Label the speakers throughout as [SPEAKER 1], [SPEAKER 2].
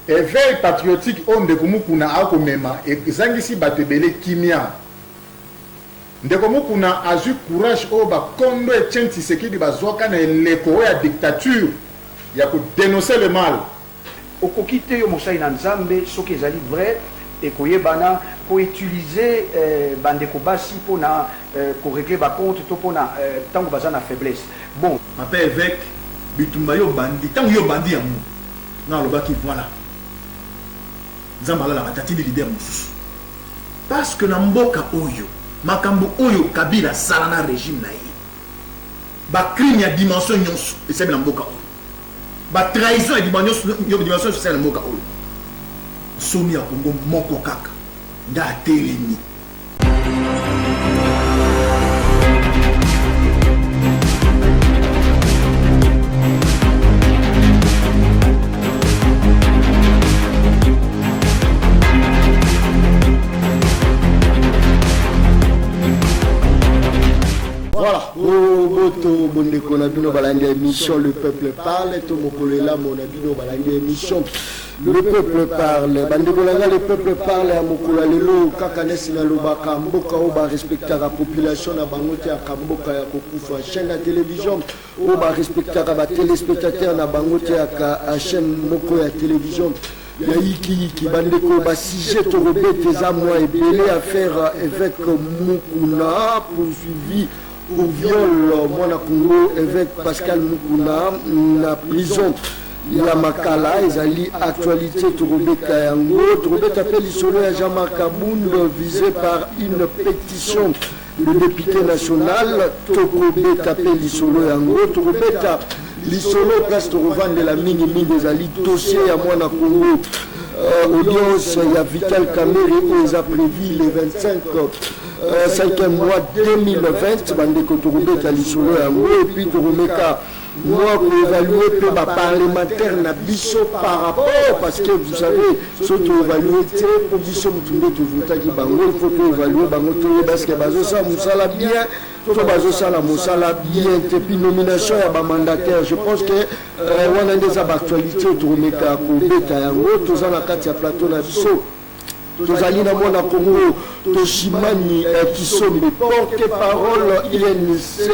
[SPEAKER 1] éveil patriotique on ndeko mukuna akomema ezangisi bato ebele kimia ndeko mukuna azwi courage oyo bakondo Etienne Tshisekedi bazwaka na eleko ya dictature ya kodénoncer le mal
[SPEAKER 2] okoki te yo mosali na nzambe soki ezali vrai ekoyebana koutilize bandeko basi mpona korégler bacompte to mpona ntango baza na faiblesse bon
[SPEAKER 3] papa évêque bitumba yo bandi ntango yo bandi yango nga alobaki voilà nzambe alalaka tatili lider mosusu parce que na mboka oyo makambo oyo Kabila asala na régime na ye bacrime ya dimension nyonso esali na mboka oyo batrahison ya dimension esali na mboka oyo somi ya Kongo moko kaka nda atelemi.
[SPEAKER 4] Voilà, Boto Bondeko Nabino Balandi émission Le Peuple Parle, Tomokolela Monabino Balandi émission Le Peuple Parle, Bandekolanga Le Peuple Parle, Amokola Lelo, Kakanesi Nalobaka, Mboka Oba respecta la population, na Bangote Akamboka ya Kokufa, chaîne de télévision, Oba respecta la téléspectateur, na Bangote à chaîne Moko ya télévision. Yaiki bandeko basije torobete za moi ebele affaire évêque Mukuna poursuivi pour viol mwana Congo évêque Pascal Mukuna na prison ya Makala ezali actualité torobeka yango torobeta appelle l'isolo ya Jean-Marc Abound visé par une pétition le député national torobeta appelle l'isolo yango torobeta l'isolo place Torovan de la mingi ezali dossier ya mwana Congo audience ya Vital Kamerhe ils a prévu le 5e mois 2020 bandeko torobeta l'isolo yango et puis toromeka moi pour évaluer peu ma parlementaire na biso par rapport parce que vous savez surtout évaluer pour biso mutumbe tuvutaki bango il faut que évaluer bango to parce que bazo ça musala bien to bazo ça la musala bien et puis nomination ya ba mandataire je pense que wana ndeza ba actualité toromeka ko beta yango toza na kati ya plateau na biso tozali na mwana Congo Toshimani Kisombe porte-parole INC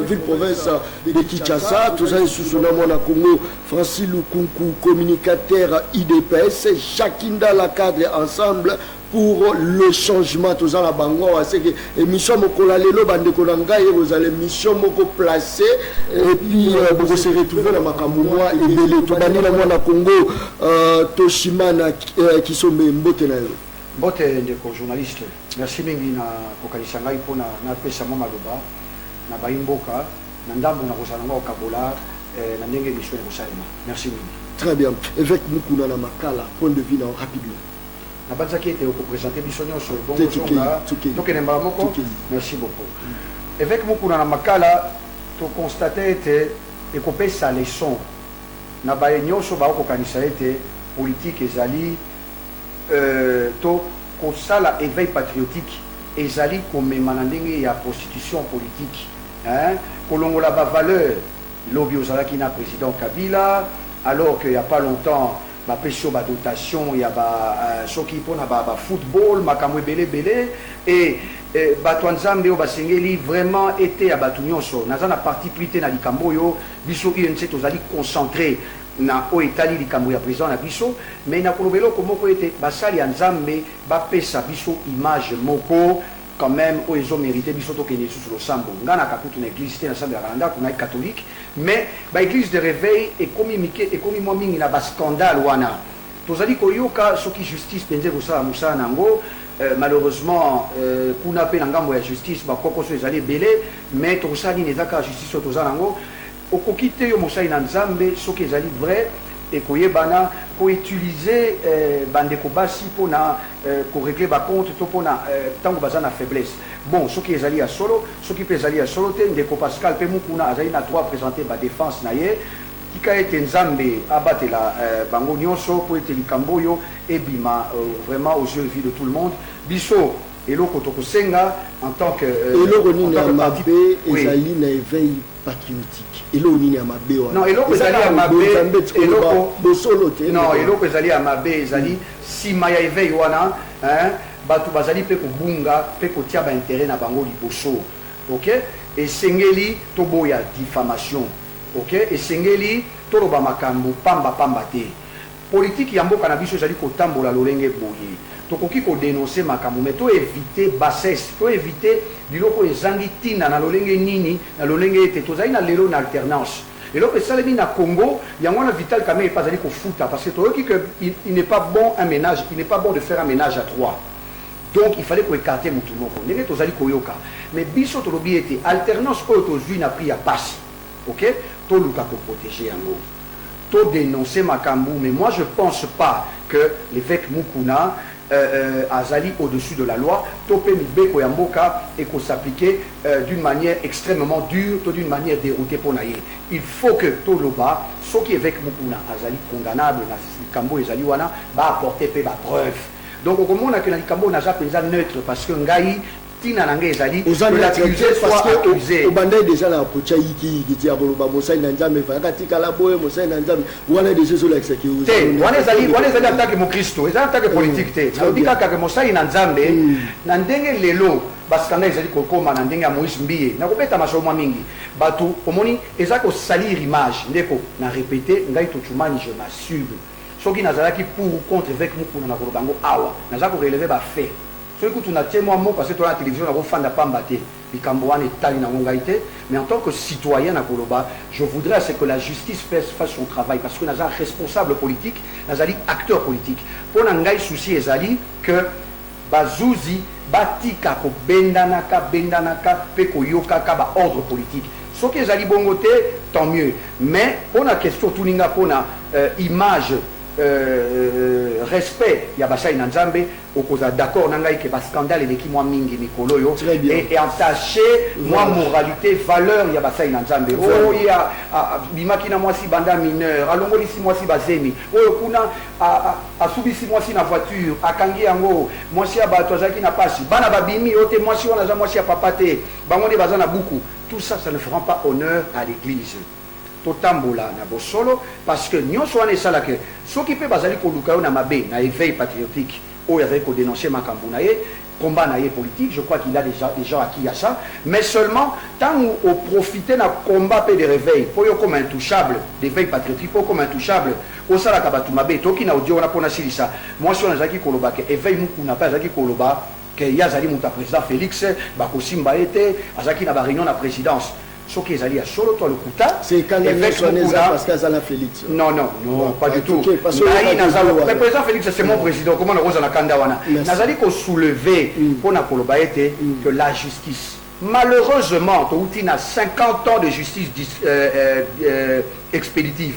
[SPEAKER 4] ville province de Kinshasa tozali susu na mwana Congo Francis Lukunku communicateur IDPS Chakinda la cadre ensemble pour le changement tozali na bango c'est que émission mokola lelo bandeko na ngai vous allez émission moko placé et puis vous se retrouver na makambo mwa ebele tobani na mwana Congo Toshimana Kisombe mbote na yo
[SPEAKER 2] mbote ndeko journaliste merci mingi na kokanisa ngai mpona napesa mwa maloba na baimboka na ndambo na kozala ngo kabola na ndenge émission ekosalema merci mingi
[SPEAKER 4] très bien évêque Mukuna na Makala point de vue na rapidement
[SPEAKER 2] na banzaki ete okopresente biso nyonso bongonga tokende mbala moko merci beaucoup évêque Mukuna na Makala tokonstate ete ekopesa leson na baye nyonso baokokanisa ete politique ezali to kosala éveil patriotique ezali komema na ndenge ya prostitution politique kolongola bavaleur lobi ozalaki na président Kabila alors qu'il n'y a pas longtemps bapesio badotation ya soki mpona football makambo ebele et bato ya nzambe oyo basengeli vraiment ete ya bato nyonso naza na parti pris te na likambo oyo biso UNC tozali concentré na oyo etali likambo ya président na biso mais nakoloba eloko moko ete basali ya nzambe bapesa biso image moko quand même oyo ezomérite biso tokende lisusu losambo nga na kakutu na église te na sambo ya kalanda kuna catholique mais baéglise de réveil ekomi mwa mingi na bascandale wana tozali koyoka soki justice mpenza ekosala mosala nango malheureusement kuna mpe na ngambo ya justice bakokoso ezali ebele mais tokosala nini eza kaka justice oyo toza nango okoki te yo mosali na nzambe soki ezali vrai ekoyebana koutilize bandeko basi mpona korégler bacompte to mpona ntango baza na faiblesse bon soki ezali ya solo soki mpe ezali ya solo te ndeko Pascal mpe Mukuna azali na droit présenter badéfense na ye tika ete nzambe abatela bango nyonso mpo ete likambo oyo ebima vraiment aux yeux vus de tout le monde biso eloko tokosenga en tant que
[SPEAKER 4] eloko nini ya mabe ezali na éveil patriotique eloko nini ya mabe wana
[SPEAKER 2] non eloko ezali ya mabe eloko
[SPEAKER 4] bosolo te
[SPEAKER 2] non eloko ezali ya mabe ezali sima ya éveil wana bato bazali mpe kobunga mpe kotia baintérêt na bango liboso ok esengeli toboya diffamation ok esengeli toloba makambo pamba te politique ya mboka na biso ezali kotambola lolenge boye tokoki kodénoncer makambo mais to éviter bassesse to éviter biloko ezangi ntina na lolenge nini na lolenge ete tozali na lelo na alternance eloko esalemi na Congo yango wana Vital Kamerhe pas azali kofuta parce que toyoki que il n'est pas bon un ménage il n'est pas bon de faire un ménage à trois donc il fallait koécarter mutu moko ndenge tozali koyoka mais biso tolobi ete alternance oyo tozwi na prix ya pasi ok toluka koprotéger yango to dénoncer makambo mais moi je pense pas que l'évêque Mukuna azali au-dessus de la loi topé mibeko ya mboka et qu'on s'appliquer d'une manière extrêmement dure d'une manière déroutée pour naïe il faut que toloba ce qui évêque Mukuna azali condamnable na likambo ezali wana ba apporter pe ba preuve donc au moment que na likambo na ja penza neutre parce que ngai tina nanga ezali que l'accusé soit accusé
[SPEAKER 4] obanda déjà na pocha yiki ti aboloba mosai na nzambe fa katika la boye mosai na nzambe wana déjà zo la exécution
[SPEAKER 2] wana ezali attaque mo Kristo ezali attaque politique te na ka mosai na nzambe na ndenge lelo bascandale ezali kokoma na ndenge ya Moïse Mbiye na kobeta masomo mingi bato omoni ezali ko salir image ndeko na répéter ngai to chumani je m'assume soki nazalaki pour ou contre avec Mukuna na kolobango awa naza ko relever ba fait soki kutu na témoin mot parce que toi la télévision na kofanda pamba te likambo wana etali na ngai te mais en tant que citoyen na koloba je voudrais que la justice fasse son travail parce que naza responsable politique nazali acteur politique pona ngai souci ezali que bazuzi batika ko bendanaka pe ko yokaka ba ordre politique soki ezali bongo te tant mieux mais pona question tuninga pona image respect ya basai na nzambe okoza d'accord na ngai ke ba scandale eleki mwa mingi mikolo yo et entacher mwa moralité valeur ya basai na nzambe oyo ya bimaki na mwasi banda mineur alongolisi mwasi bazemi oyo kuna asubisi mwasi na voiture akangi yango mwasi ya bato azalaki na pasi bana babimi ote mwasi wana za mwasi ya papa te bango nde baza na buku tout ça ça ne fera pas honneur à l'église totambola na bosolo parce que nyonso wana esalaka soki mpe bazali koluka yo na mabe na éveil patriotique oyo azali kodénoncer makambo na ye combat na ye politique je crois qu'il a déjà des gens à qui il y a ça mais seulement tant au profiter na combat pe de réveil pour yo comme intouchable d'éveil patriotique pour comme intouchable osalaka bato mabe toki na audio wana pona silisa moi si on azaki koloba ke éveil Mukuna pa azaki koloba ke yazali muta président Félix bakosimba ete azaki na ba réunion na présidence ce qui est allé à solo toi le kuta
[SPEAKER 4] c'est quand les parce qu'Azala Félix
[SPEAKER 2] non pas du tout le président Félix c'est mon président comment on rose la kandawana nazali ko soulever pour na koloba ete que la justice malheureusement touti na 50 ans de justice expéditive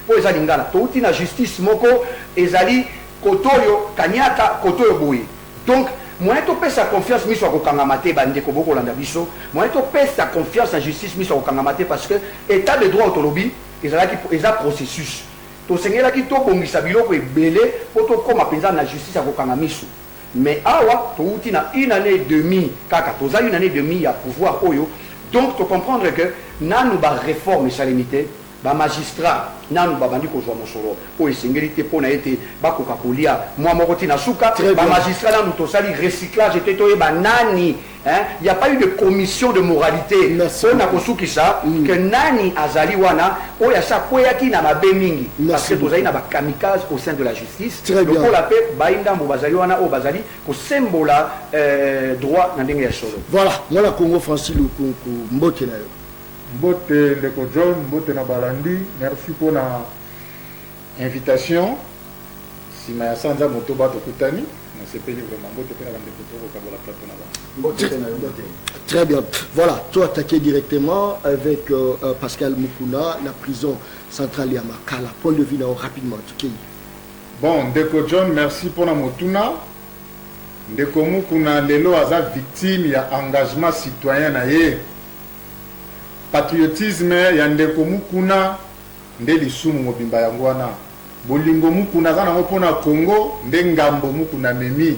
[SPEAKER 2] pour ezali ngala touti na justice moko ezali kotoyo kanyata kotoyo boye donc moi to pesa confiance miso akokangamate bande ko boko landa biso moi to pesa confiance en justice miso akokangamate parce que état de droit autolobi ezalaki eza processus to sengela ki to bongisa biloko ebele po to koma penza na justice akokanga miso mais awa to uti na une année et demie kaka to za une année et demie ya pouvoir oyo donc to comprendre que nanu ba réforme salimité ba magistrat nanu babandi kozwa mosolo o esengeli te pona ete bakoka kolia mwa moko tina suka ba magistrat nanu tosali recyclage ete toyeba nani il y a pas eu de commission de moralité on a kosukisa que nani azali wana o ya sa koyaki na mabe mingi parce que tozali na ba kamikaze au sein de la justice donc pour la paix bainda mo bazali wana o bazali ko sembola droit na ndenge ya solo
[SPEAKER 4] voilà mwana Congo Francis Lukunku mbote na yo
[SPEAKER 1] Mbote Ndeko John, Mbote na Balandi, merci pour la invitation. Si ma sanza moto bato kutani, na sepeli vraiment Mbote pe na Ndeko Toro kabola plateau na ba.
[SPEAKER 4] Très bien. Voilà, tu as attaqué directement avec Pascal Mukuna, la prison centrale à Makala. Point de vue rapidement, tu
[SPEAKER 1] Bon, Ndeko John, merci pour la motuna. Ndeko Mukuna lelo aza victime ya engagement citoyen na ye. Patriotisme ya Ndeko Mukuna nde lisumu mobimba yango wana bolingo Mukuna za nango pona Congo nde ngambo Mukuna memi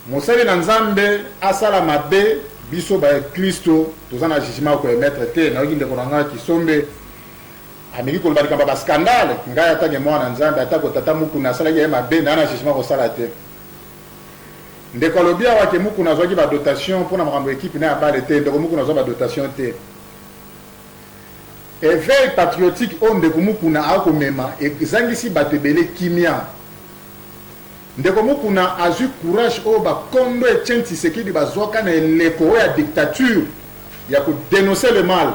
[SPEAKER 1] mosali na nzambe asala mabe biso ba Kristo tozana jugement ko emettre te na yinde ko nanga kisombe amiki ko ba ba scandale ngaya tange mwana nzambe atako tata mukuna asala ye mabe na jugement ko sala te ndeko lobia wa ke mukuna zwa ki ba dotation pour na makambo équipe na ba le te ndeko mukuna zwa ba dotation te éveil patriotique on ndeko mukuna akomema ezangisi batebele kimia ndeko mukuna azu courage o ba kondo Etienne Tshisekedi bazwaka na eleko ya dictature ya ko dénoncer le mal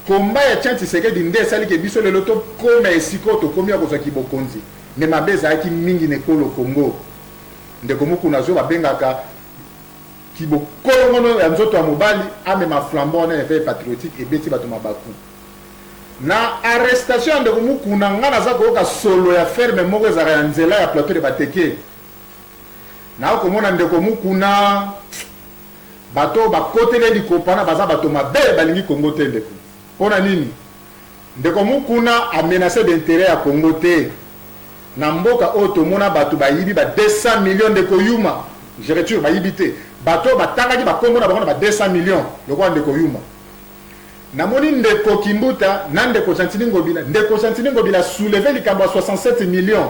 [SPEAKER 1] komba ya Etienne Tshisekedi nde sali ke biso lelo to koma esiko to komi ya kozwa kibokonzi me mabeza aki mingi nekolo Congo ndeko mukuna zo babengaka kibokolo ya nzoto ya mobali amema flambeau na éveil patriotique ebeti bato mabaku na arrestation de mukuna ngana za ko ka solo ya ferme moko za ya nzela ya plateau de bateke na ko mona ndeko mukuna bato bakotele likopana baza bato mabe balingi Congo te ndeko pona nini ndeko mukuna a menacé d'intérêt ya Congo te na mboka oto mona bato bayibi ba 200 millions de koyuma je retire bayibi te bato batangaki bakombo na bango na ba 200 millions lokwa ndeko yuma namoni ndeko Kimbuta na ndeko Santini Ngobila soulevé likambo ya 67 millions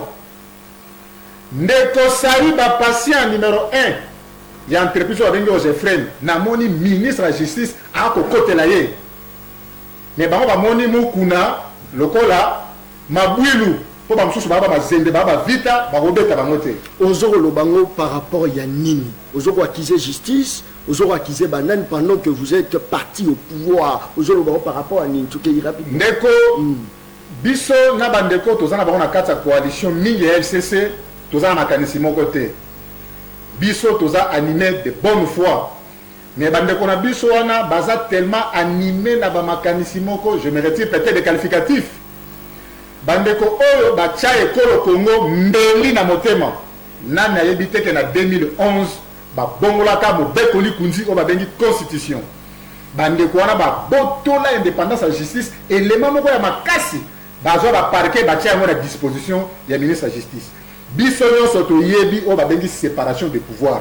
[SPEAKER 1] ndeko Sariba patient numéro 1 ya entreprise wa bengi Ozefren namoni ministre ya justice akokotela ye mais bango bamoni mukuna lokola mabwilu po bamususu baba bazende baba vita bakobeta bango te
[SPEAKER 4] ozoko bango par rapport ya nini ozoko accuser justice ozoko accuser banane pendant que vous êtes parti au pouvoir ozoko bango par rapport à nini tuke rapide
[SPEAKER 1] ndeko biso na bandeko tozana bango na kati ya coalition mingi ya FCC tozana makanisi moko te biso toza animé de bonne foi mais bandeko na biso wana baza tellement animé na ba makanisi moko je me retire peut-être des qualificatifs bandeko oyo bacha ekolo Congo mbeli na motema nani ayebi te ke na 2011 babongolaka mobekoli kunzi oyo babengi constitution bandeko wana babotola indépendance ya justice elema moko ya makasi bazwa baparke batia yango na disposition ya ministre ya justice biso nyonso toyebi oyo babengi séparation de pouvoir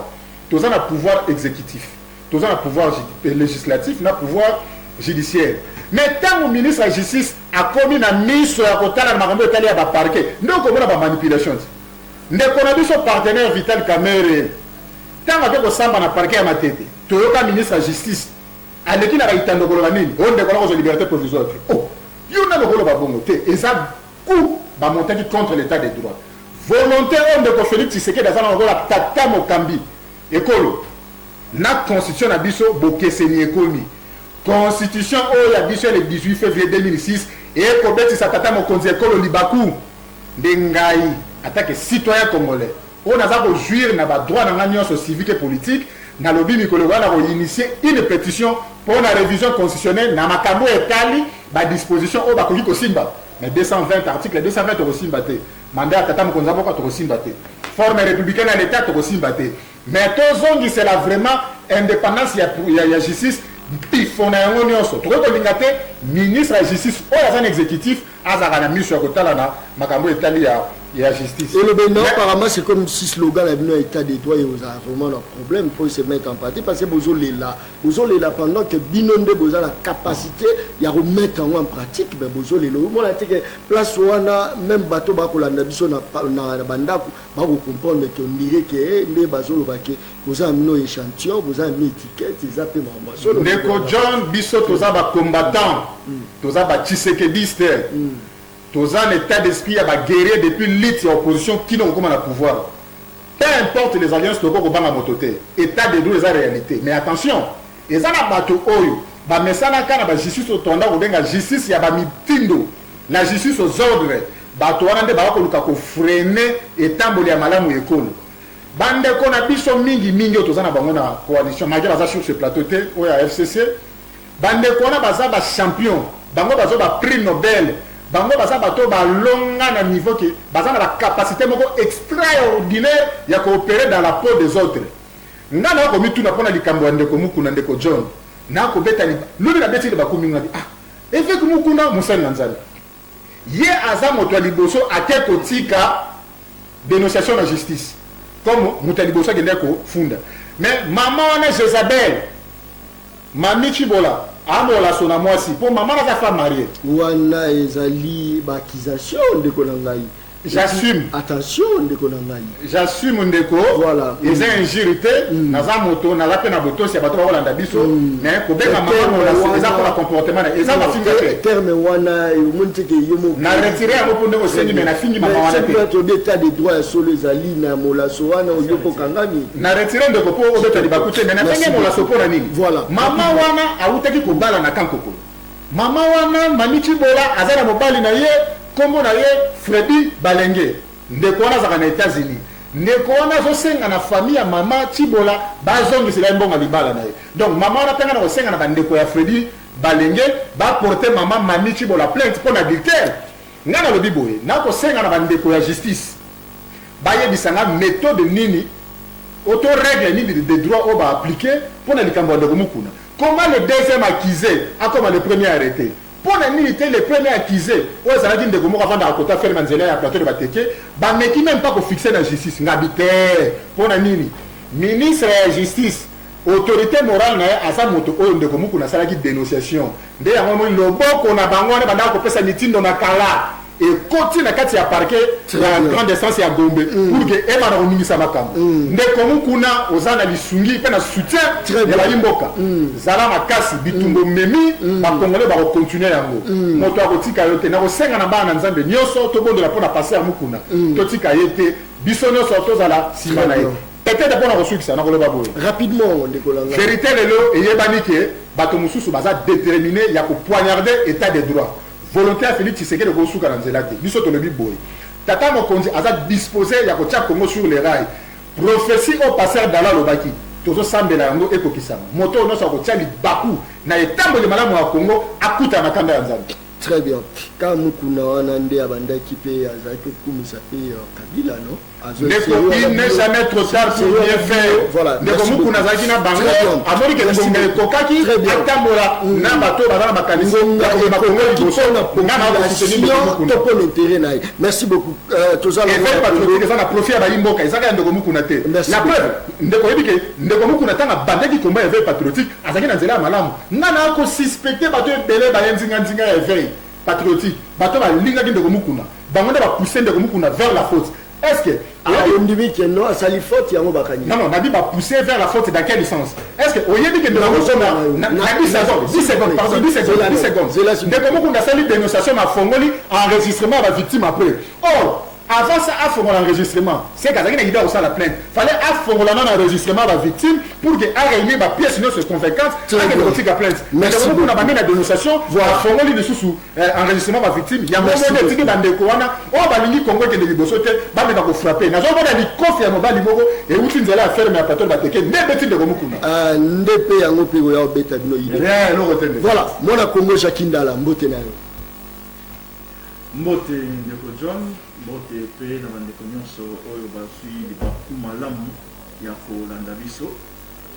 [SPEAKER 1] toza na pouvoir exécutif toza na pouvoir législatif na pouvoir judiciaire mais tant ministre de la justice a commis na miso ya kotala na makambo etali ya baparke ndoko mona ba manipulation ndeko na biso partenaire Vital Kamerhe tant ake kosamba na parke ya matete toyoka ministre de justice aleki na baitandokolo na nini o ndeko na kozwa liberté provisoire oh yuna lokolo babongo te eza coup bamontaki contre l'état de droit volonté o ndeko Félix Tshisekedi aza na lokola tata mokambi ekolo na constitution na biso bokeseni ekomi constitution oyo ya biso le 18 février 2006 ekobetisa tata mokonzi ekolo libaku nde ngai atake citoyen congolais oyo naza kojuire na badroit na ngai nyonso civique et politique nalobi mikolo wana koinitie une pétition pour la révision constitutionnelle na makambo etali badisposition oyo bakoki kosimba mais 220 article 220 tokosimba te mandat ya tata mokonzi mboka tokosimba te forme républicaine ya l'état tokosimba te mais tozongisela vraiment indépendance ya justice pifona yango nyonso tokoki kolinga te ministre ya justice oyo aza na exécutif azalaka na miso ya kotala na makambo etali ya justice.
[SPEAKER 4] Et le Bénin, apparemment, c'est comme si slogan est venu à l'état des droits et aux vraiment un problème pour se mettre en partie parce que vous est là pendant que Binonde vous a la capacité de remettre en pratique, mais vous est là. Moi, je dis que place où on a même bateau bako la nabiso na banda bako comprendre que on dirait que les bateaux vous avez un échantillon, vous avez une étiquette, ils appellent maman.
[SPEAKER 1] Ndeko John biso toza ba combattant, toza ba Tshisekediste. Toza un état d'esprit à guerrier depuis l'élite et l'opposition qui n'ont pas le pouvoir. Peu importe les alliances, tu peux pas mototer. État de droit, c'est la réalité. Mais attention, les gens qui ont oyo, ba mesana kana ba justice au tonda ou benga justice ya ba mitindo, la justice aux ordres. Ba to wana nde ba ko luka ko freiner etamboli ya malamu ekolo. Bande ko na biso mingi toza na bango na coalition malgré baza sur ce plateau te o ya FCC. Bande ko na baza ba champion, bango bazo ba prix Nobel. Bango baza bato balonga na niveau que baza na la capacité moko extraordinaire ya coopérer dans la peau des autres. Ngana ko mitu na pona likambo ndeko mukuna ndeko John. Na ko beta ni lulu na beti ba kuminga di avec mukuna musana nzali. Ye aza moto liboso ate kotika dénonciation na justice. comme Moutalibosa Gendeko Funda. Mais maman on a Jezabel, Mami Chibola, Amola sona moi si pour maman la femme mariée.
[SPEAKER 4] Wana ezali bakization de Konangai.
[SPEAKER 1] J'assume.
[SPEAKER 4] Attention de Konangai.
[SPEAKER 1] J'assume ndeko.
[SPEAKER 4] Voilà.
[SPEAKER 1] Ils ont injurité, naza moto, naza pena moto si abato wala ndabiso, mais ko beka maman on a pour comportement, ils ont fingi
[SPEAKER 4] terme wana umuntu ke yomo.
[SPEAKER 1] Na retirer un peu de seni mais na fingi maman wana.
[SPEAKER 4] C'est un état de droit sur les ali na mola soana oyoko kangami.
[SPEAKER 1] Na retirer ndeko po obeto libakute mais na fingi mola sopo na nini.
[SPEAKER 4] Voilà.
[SPEAKER 1] Maman wana awutaki ko bala na kankoko. Maman wana Mamichi Bola azana mobali na ye kombo na ye Freddy Balenge ndeko wana zaka na États-Unis ndeko wana zosenga na famille ya mama Chibola bazongisela mbonga libala na ye donc mama wana tanga na kosenga na bandeko ya Freddy Balenge ba porter mama Mami Chibola plainte pour adultère ngana lobi boye na kosenga na bandeko ya justice bayebisanga méthode nini auto règle nini de droit au ba appliquer pour na likambo ndeko mukuna. Comment le deuxième accusé a comme le premier arrêté? Pour la militaire, le premier accusé, où ça a dit de comment avant d'arrêter faire manzela à plateau de Bateke, bah mais qui même pas pour fixer la justice, n'habiter pour la mini ministre de la justice, autorité morale na asa moto oyo de comment qu'on a ça qui dénonciation. D'ailleurs moment le bon qu'on a bangone banda ko pesa meeting dans makala et continue na kati ya parquet la grande essence ya Gombe pour que eba na omingisa makambo ndeko mukuna ozana lisungi pe na soutien ya balimboka zala makasi bitumbo memi ba congolais ba continuer yango moto akotika yote na kosenga na bana nzambe nyoso to bondo la pona passer mukuna totika yete biso nyoso tozala simana ye peut-être pour na ressources na koloba boye
[SPEAKER 4] rapidement ndeko langa
[SPEAKER 1] vérité lelo eyebani ke bato mususu baza déterminé ya ko poignarder état de droit volontaire Félix Tshisekedi de Gosuka dans Zelati. Biso to lebi boy. Tata Mokonzi a disposé ya kotia Congo sur les rails. Prophétie au passeur d'Ala Lobaki. Tozo sambela yango ekokisama. Moto no sa kotia li baku na etambo de malamu ya Congo akuta na kanda ya Nzambe.
[SPEAKER 4] Très bien. Quand Mukuna wana nde abanda kipe azaki kumisa pe Kabila no.
[SPEAKER 1] Il n'est jamais trop tard pour bien faire.
[SPEAKER 4] Voilà.
[SPEAKER 1] Ndeko Mukuna zaki na bango. Amori ke ngombe kokaki atambola na bato bazala makanisi ya ko makongo liboso na na soutenir
[SPEAKER 4] to pour l'intérêt naï. Merci beaucoup. Tozala
[SPEAKER 1] et patriotique ça na profit ba imboka ezaka ndeko Mukuna te. La preuve ndeko yebike ndeko Mukuna tanga bandaki combat éveil patriotique azaki na nzela malamu. Ngana ko suspecter bato ebele ba yenzinga nzinga éveil patriotique bato ba linga ndeko Mukuna bangonda ba pousser ndeko Mukuna vers la faute. Est-ce que
[SPEAKER 4] on dit que non ça li faute yango bakani
[SPEAKER 1] non on a dit ba pousser vers la faute dans quel sens? Est-ce que au yébi que de la na 10 secondes pardon 10 secondes de comment qu'on a sali dénonciation ma fongoli enregistrement la victime après or avant ça à fond l'enregistrement c'est quand il y a aussi la plainte fallait à fond l'enregistrement la victime pour que a réunir ma pièce sinon c'est convaincante à que le plainte mais donc on a amené la dénonciation voilà fond li sous enregistrement la victime il y a moment de tiki bandeko wana o balingi Congo que de libosote ba me ko frapper na zo bona li kofi mo bali moko et outi nzela à faire mais à plateau bateke ndebeti de komukuna
[SPEAKER 4] ndepe yango pe ya obeta bino ile
[SPEAKER 1] rien lo retene
[SPEAKER 4] voilà mona Congo Jakindala mbote nayo
[SPEAKER 3] mbote ndeko John mbote pe na bandeko nyonso oyo bazwi libaku malamu ya kolanda biso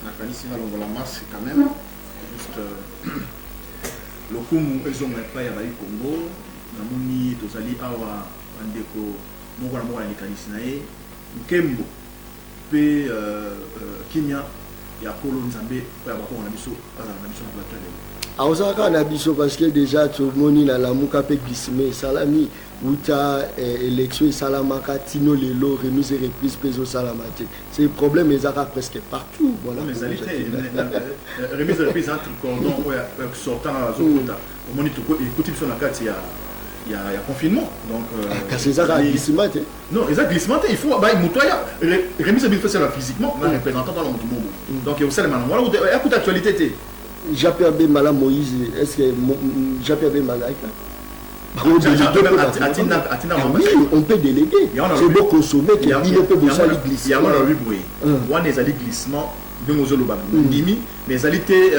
[SPEAKER 3] nakanisi nalongola masque quand même juste lokumu ezonga epai ya bayi Congo namoni tozali awa bandeko moko na moko na likanisi na ye nkembo pe kimia ya kolo nzambe oyo bakongo na biso bazala na biso na plateau lelo
[SPEAKER 4] aozaka na biso parce que déjà tomoni na lamuka pe glissement salami uta élection salamaka tino lelo remise et reprise peso salamate c'est le problème ezaka presque partout
[SPEAKER 3] voilà mais remise et reprise entre cordon ou sortant à zokota au moni to écoute biso na kati il y a confinement donc
[SPEAKER 4] c'est ça glissement
[SPEAKER 3] non exact glissement il faut ba mutoya remise et reprise physiquement na représentant dans le monde donc il y a aussi les malams voilà écoute actualité
[SPEAKER 4] Japé Mala Moïse, est-ce que Japé Malaika on peut déléguer. C'est beau consommer qu'il y a un peu de ça glissement.
[SPEAKER 3] Il y a un glissement. Ndimi mais alité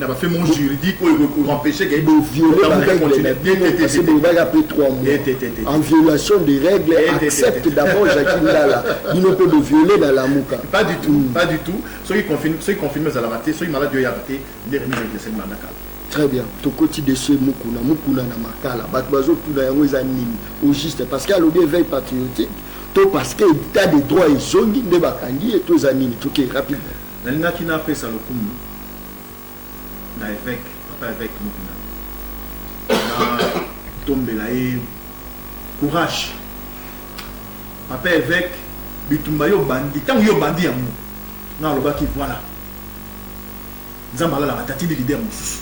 [SPEAKER 3] n'a pas fait mon juridique pour empêcher qu'il
[SPEAKER 4] violer en violation des règles accepte d'abord Jacques Ndala il ne peut le violer dans la mouka
[SPEAKER 3] pas du tout ceux qui confirment à la matinée ceux qui malades de yabaté des remises de cette mandaka
[SPEAKER 4] très bien to koti de ce mukuna na makala bat bazo tout na yango za nini au juste parce qu'il y a le éveil patriotique tout parce que l'état des droits et zongi ne bakangi et tous amis tout qui rapidement
[SPEAKER 3] nalina kina pesa lokumu na évêque papa évêque mukuna na tombela e courage papa évêque bitumba yo bandi tango yo bandi ya mu na lobaki voilà nzamba la batati de leader mususu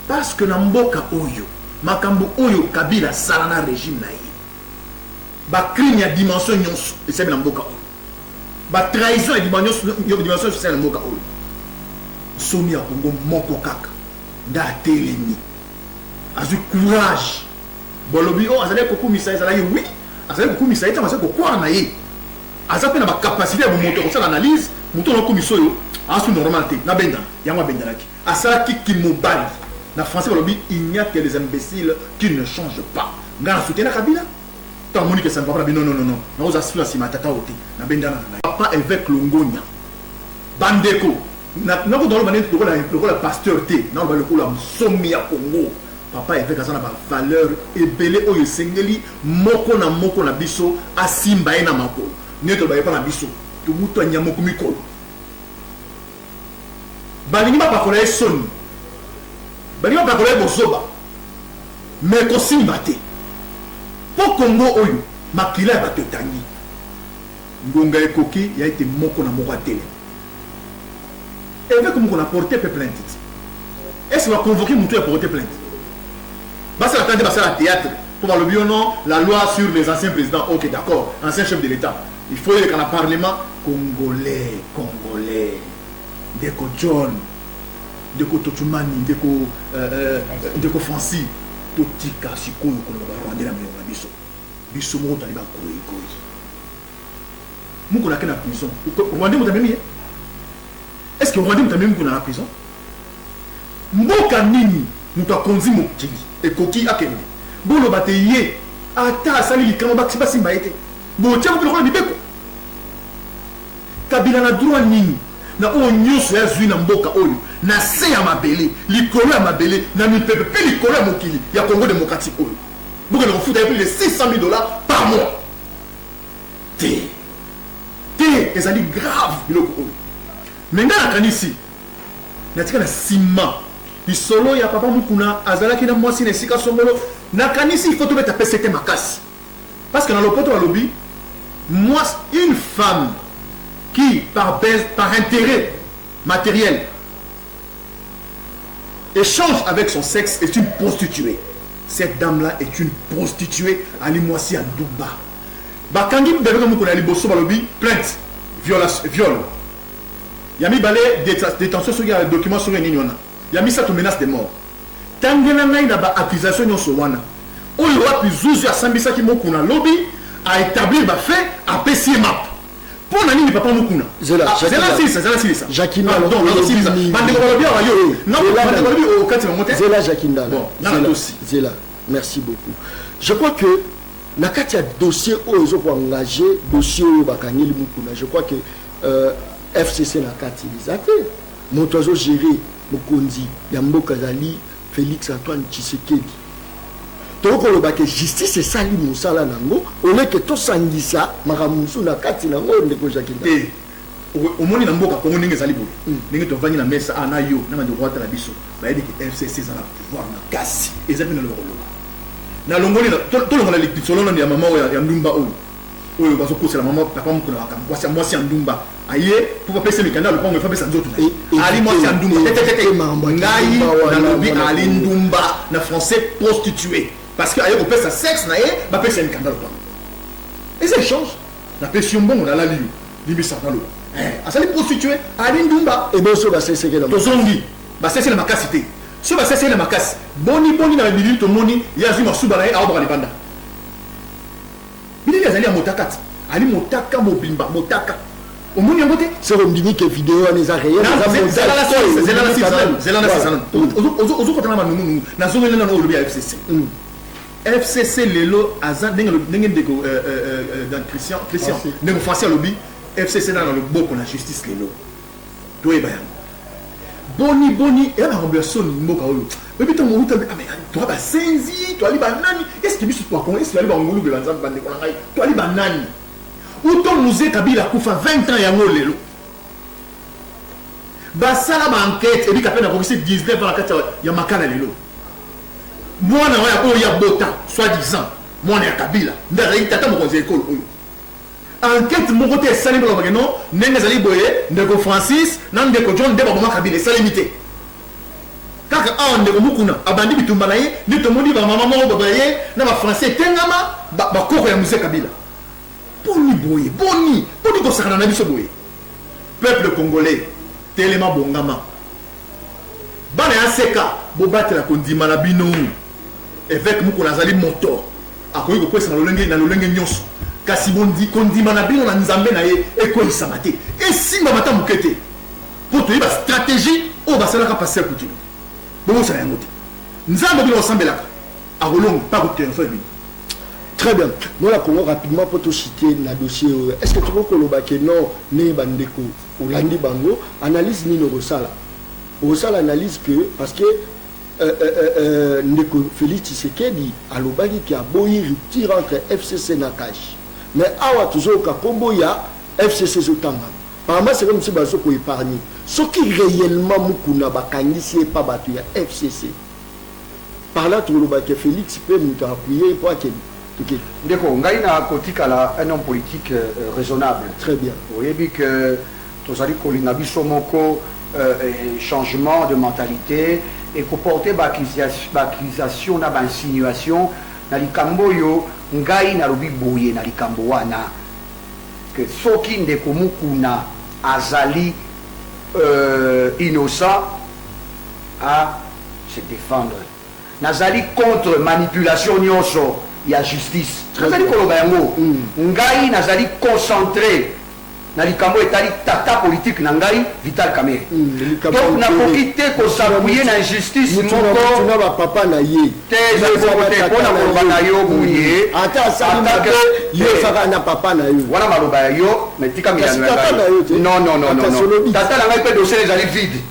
[SPEAKER 3] parce que na mboka oyo makambo oyo Kabila sala na régime na ye ba crime ya dimension nyonso esebi na mboka oyo ba trahison ya dimension sociale na mboka oyo somi ya Congo moko kaka nda atelemi azwi courage bolobi o azali kokumisa ezalaki oui azali kokumisa ye tamasa kokwara na ye aza pe na bacapacité ya bomoto kosala analyse moto na komisa oyo asu normal te na bendana yango abendanaki asalaki kimobali na français balobi il n'y a que les imbéciles qui ne changent pas nga na soutien na Kabila tant moni que ça ne va pas non non non non na oza sila sima tata ote na bendana na papa évêque Longonya bandeko na ko dans le mané le pasteur te na ba le ko la somi ya Congo papa évêque azana ba valeur ebele oyo sengeli moko na biso asimba ena mako nyoto ba yepa na biso to muto nyamo kumikolo balingi ba pakola son balingi ba pakola bozoba mais ko simba te po Congo oyo makila ba totangi ngonga ekoki ya été moko na moko télé évêque moko na porter plainte est-ce qu'on va convoquer muto à porter plainte basa la tante basa la théâtre pour le bio non la loi sur les anciens présidents ok d'accord ancien chef de l'État il faut que le parlement congolais Deko John Deko Totumani Deko Fancy totika sikoyo ko ba rwanda na mionga biso mo tali ba koyi muko na kena prison rwanda mo tamemi est-ce que rwanda mo tamemi ko na prison mboka nini muto akonzi mokili ekoki akende bolo bateye ata asali likama basi mbaete bo tia ko na libeko Kabila na droit nini na o nyuso ya zui na mboka oyo na se ya mabele likolo ya mabele na mipepe pe likolo ya mokili ya Congo démocratique oyo boka na kofuta plus de $600,000 par mois te ezali grave biloko oyo menga na kanisi na tika na sima isolo ya papa mukuna azalaki na mwasi na esika songolo na kanisi il faut to mettre PCT makasi parce que dans le poto alobi moi une femme qui par intérêt matériel échange avec son sexe est une prostituée. Cette dame-là est une prostituée. Ali Mwasi à Douba. Bakangi devait comme qu'on a liboso balobi plainte viol. Yami balé détention sur les documents sur les nignona. Yami ça te menace de mort. Tangena nai na ba accusation nyoso wana. Oyo wapi zuzu ya sambisa ki mokuna lobby a établir ba fait a PC map. Pour nani papa mukuna zela Jakinda donc zela Jakinda zela merci beaucoup. Je crois que nakati ya dossier ozo ko engagé dossier o bakangeli mukuna je crois que FCC nakati lisate moto azo gérer mokonzi ya mboka zali Félix Antoine Tshisekedi toko lo bake justice esali musala nango oleke to sangisa makamusu na kati nango ndeko Jakinda omoni na mboka Kongo ndenge ezali boye ndenge tovandi na mesa ana yo na mande rwata la biso bayedi ke FCC za na pouvoir na kasi ezali na lokolo na longoli to longola likitsolo na mama ya ndumba oyo bazo kosela mama papa mukuna wakamkwasi mwasi ya ndumba aye pour passer le canal le pongo fa pesa nzoto na ali mwasi ya ndumba ngai na lobi ali ndumba na français prostituée parce que ayo pesa sexe na ye ba pesa ni kandalo et c'est change na pression bon na la liu libisa na lo asali prostituée ali ndumba et boso ba sese ke na tozongi ba sese na makasité so ba sese na makasi boni na bilili to moni yazi masuba na ye awo ba libanda bilili azali ya motakati ali motaka mobimba motaka omoni yango te c'est rombini ke vidéo les arrêts zela ozo kotana manunu na zongela na olobi ya FCC FCC lelo aza ndenge ndeko dans Christian ndenge français lobby FCC dans le boko na justice lelo to eba yango boni et la remboursion mboka oyo bebi to mo uta mais to ba senzi to ali banani est-ce que biso to ko est-ce que ali ba ngulu be banza bande ko ngai to ali banani Autant Mouzé Kabila Koufa 20 ans yango lelo. Basala ba enquête et bi kapena ko 19 ans kata ya makala lelo. Moi na wa ya bota soi-disant moi na Kabila. Ndara itata mo konze école oyo. Enquête mon côté salé ba non ndenge zali boye ndeko Francis na ndeko John ndeba ba Kabila salimité. Kaka ndeko mukuna abandi bitumba na ye ni to modi ba mama mo baba ye na ba français tengama ba koko ya Mouzé Kabila. Boni boye, boni ko sakana na biso boye. Peuple congolais, telema bongama. Bana ya seka, bo battre la kondima na bino. Évêque muko nazali moto. Akoyi ko kwesa na lolenge nyonso. Kasi bondi kondima na bino na nzambe na ye eko isamate. Et si mata mukete. Pour te ba stratégie o basala ka passer kuti. Bon ça yangote. Nzambe bino osambelaka. Akolongo pas ko téléphone.
[SPEAKER 4] Très bien. Nous la Congo rapidement pour tout citer na dossier. Est-ce que tu veux que le non né bandeko Olandi Bango analyse ni no sala. Au sala analyse que parce que ndeko Félix Tshisekedi alobaki qui a boyi rupture entre FCC na cash. Mais awa toujours ka kombo ya FCC zotanga. Par moi c'est comme si bazo ko épargner. Ce qui réellement mukuna bakangisi pas batu ya FCC. Par là tu lobaki Félix peut nous appuyer pour que
[SPEAKER 2] Ndeko, Ngaïna Kotikala, un homme politique raisonnable.
[SPEAKER 4] Très bien.
[SPEAKER 2] Vous voyez bien que Tozali Kolinabiso Moko, changement de mentalité et comporter l'accusation, l'insinuation, dans les Kamboyo, Ngaïna Lobi Boye, dans les Kamboana, que Sokin de Komukuna Azali innocent à se défendre. Nazali contre manipulation Nyoso. Il y a justice. Nazali koloba yango. Ngai nazali concentré na likambo etali tata politique na ngai Vital Kamerhe. Donc na kokite ko s'appuyer na justice moko.
[SPEAKER 4] Tuna ba papa na ye.
[SPEAKER 2] Tezo ko na koloba na yo buye.
[SPEAKER 4] Ata sala que yo saka na papa na yo.
[SPEAKER 2] Wana maloba yo metika milano ngai. Non. Tata na ngai pe dossier ezali vide.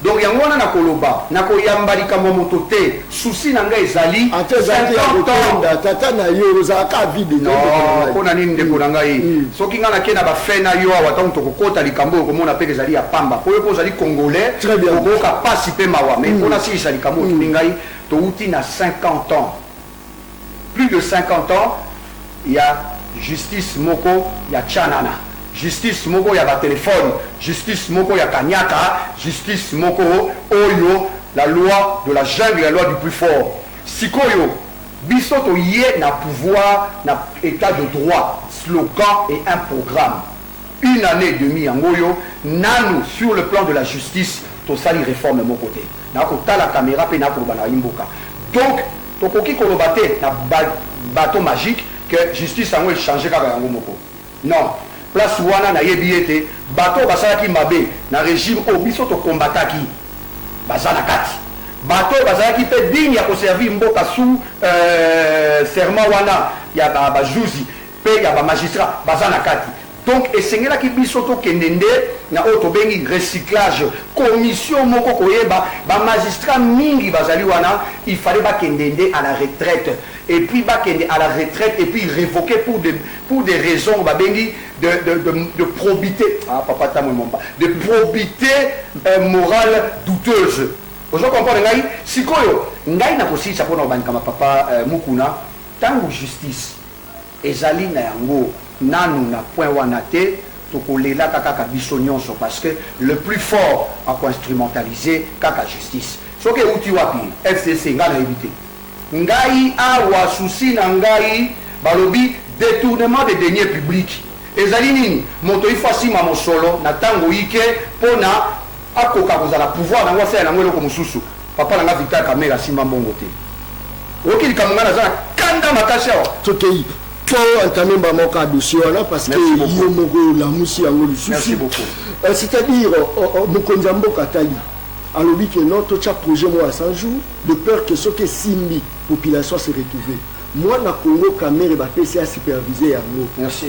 [SPEAKER 2] Donc il y a un na koloba na koyamba likambo moto te souci na ngai ezali 50 ans
[SPEAKER 4] tata na yo za ka vide
[SPEAKER 2] non pona nini ndeko na ngai soki nga na kena ba fe na yo awa tant to kokota likambo ko mona pe ezali ya pamba ko yo kozali congolais ko ka pasi pe mawa mais pona si ezali likambo to ngai to uti na 50 ans plus de 50 ans il y a justice moko ya chanana. Justice moko ya ba téléphone, justice moko ya kanyaka, justice moko oyo la loi de la jungle, la loi du plus fort. Sikoyo bisoto yé na pouvoir, na état de droit, slogan et un programme. Une année et demie en goyo, nanu sur le plan de la justice, to sali réforme mon côté. Na ko ta la caméra pe na ko bana imboka. Donc to koki ko lobate na bateau magique que justice a changé ka yango moko. Non. Place wana na yebiete bato basalaki mabe na régime o biso to combataki bazana kati bato bazalaki pe digne ya koservi mboka sous serment wana ya ba juzi pe ya ba magistrat bazana kati. Donc esengelaki biso to kendende na oto bengi recyclage commission moko koyeba ba magistrat mingi bazali wana il fallait ba kendende à la retraite et puis ba kende à la retraite et puis révoquer pour des raisons ba bengi de probité de probité morale douteuse. Vous comprenez ngai sikoyo ngai na kosisa pona banika papa mukuna tango justice ezali na yango nanu na point wana te tokolela kaka biso nyonso parce que le plus fort a instrumentalisé kaka justice soki uti wapi FCC ngai na éviter ngai awa souci na ngai balobi détournement des deniers publics ezali nini moto ifasima mosolo na tango ike pona akoka kozala pouvoir nango asala nango eloko mosusu papa nanga Vital Kamerhe asimba mbongo te okili kamonga naza kanda makasi awa
[SPEAKER 4] tokei to entamé bamoka dossier wana parce que yo moko la musi yango lisusu c'est-à-dire mokonzi ya mboka tali alobi que non totia projet moi à 100 jours de peur que soki simbi population se retrouver moi na Congo Kamerhe bapesi ya superviser yango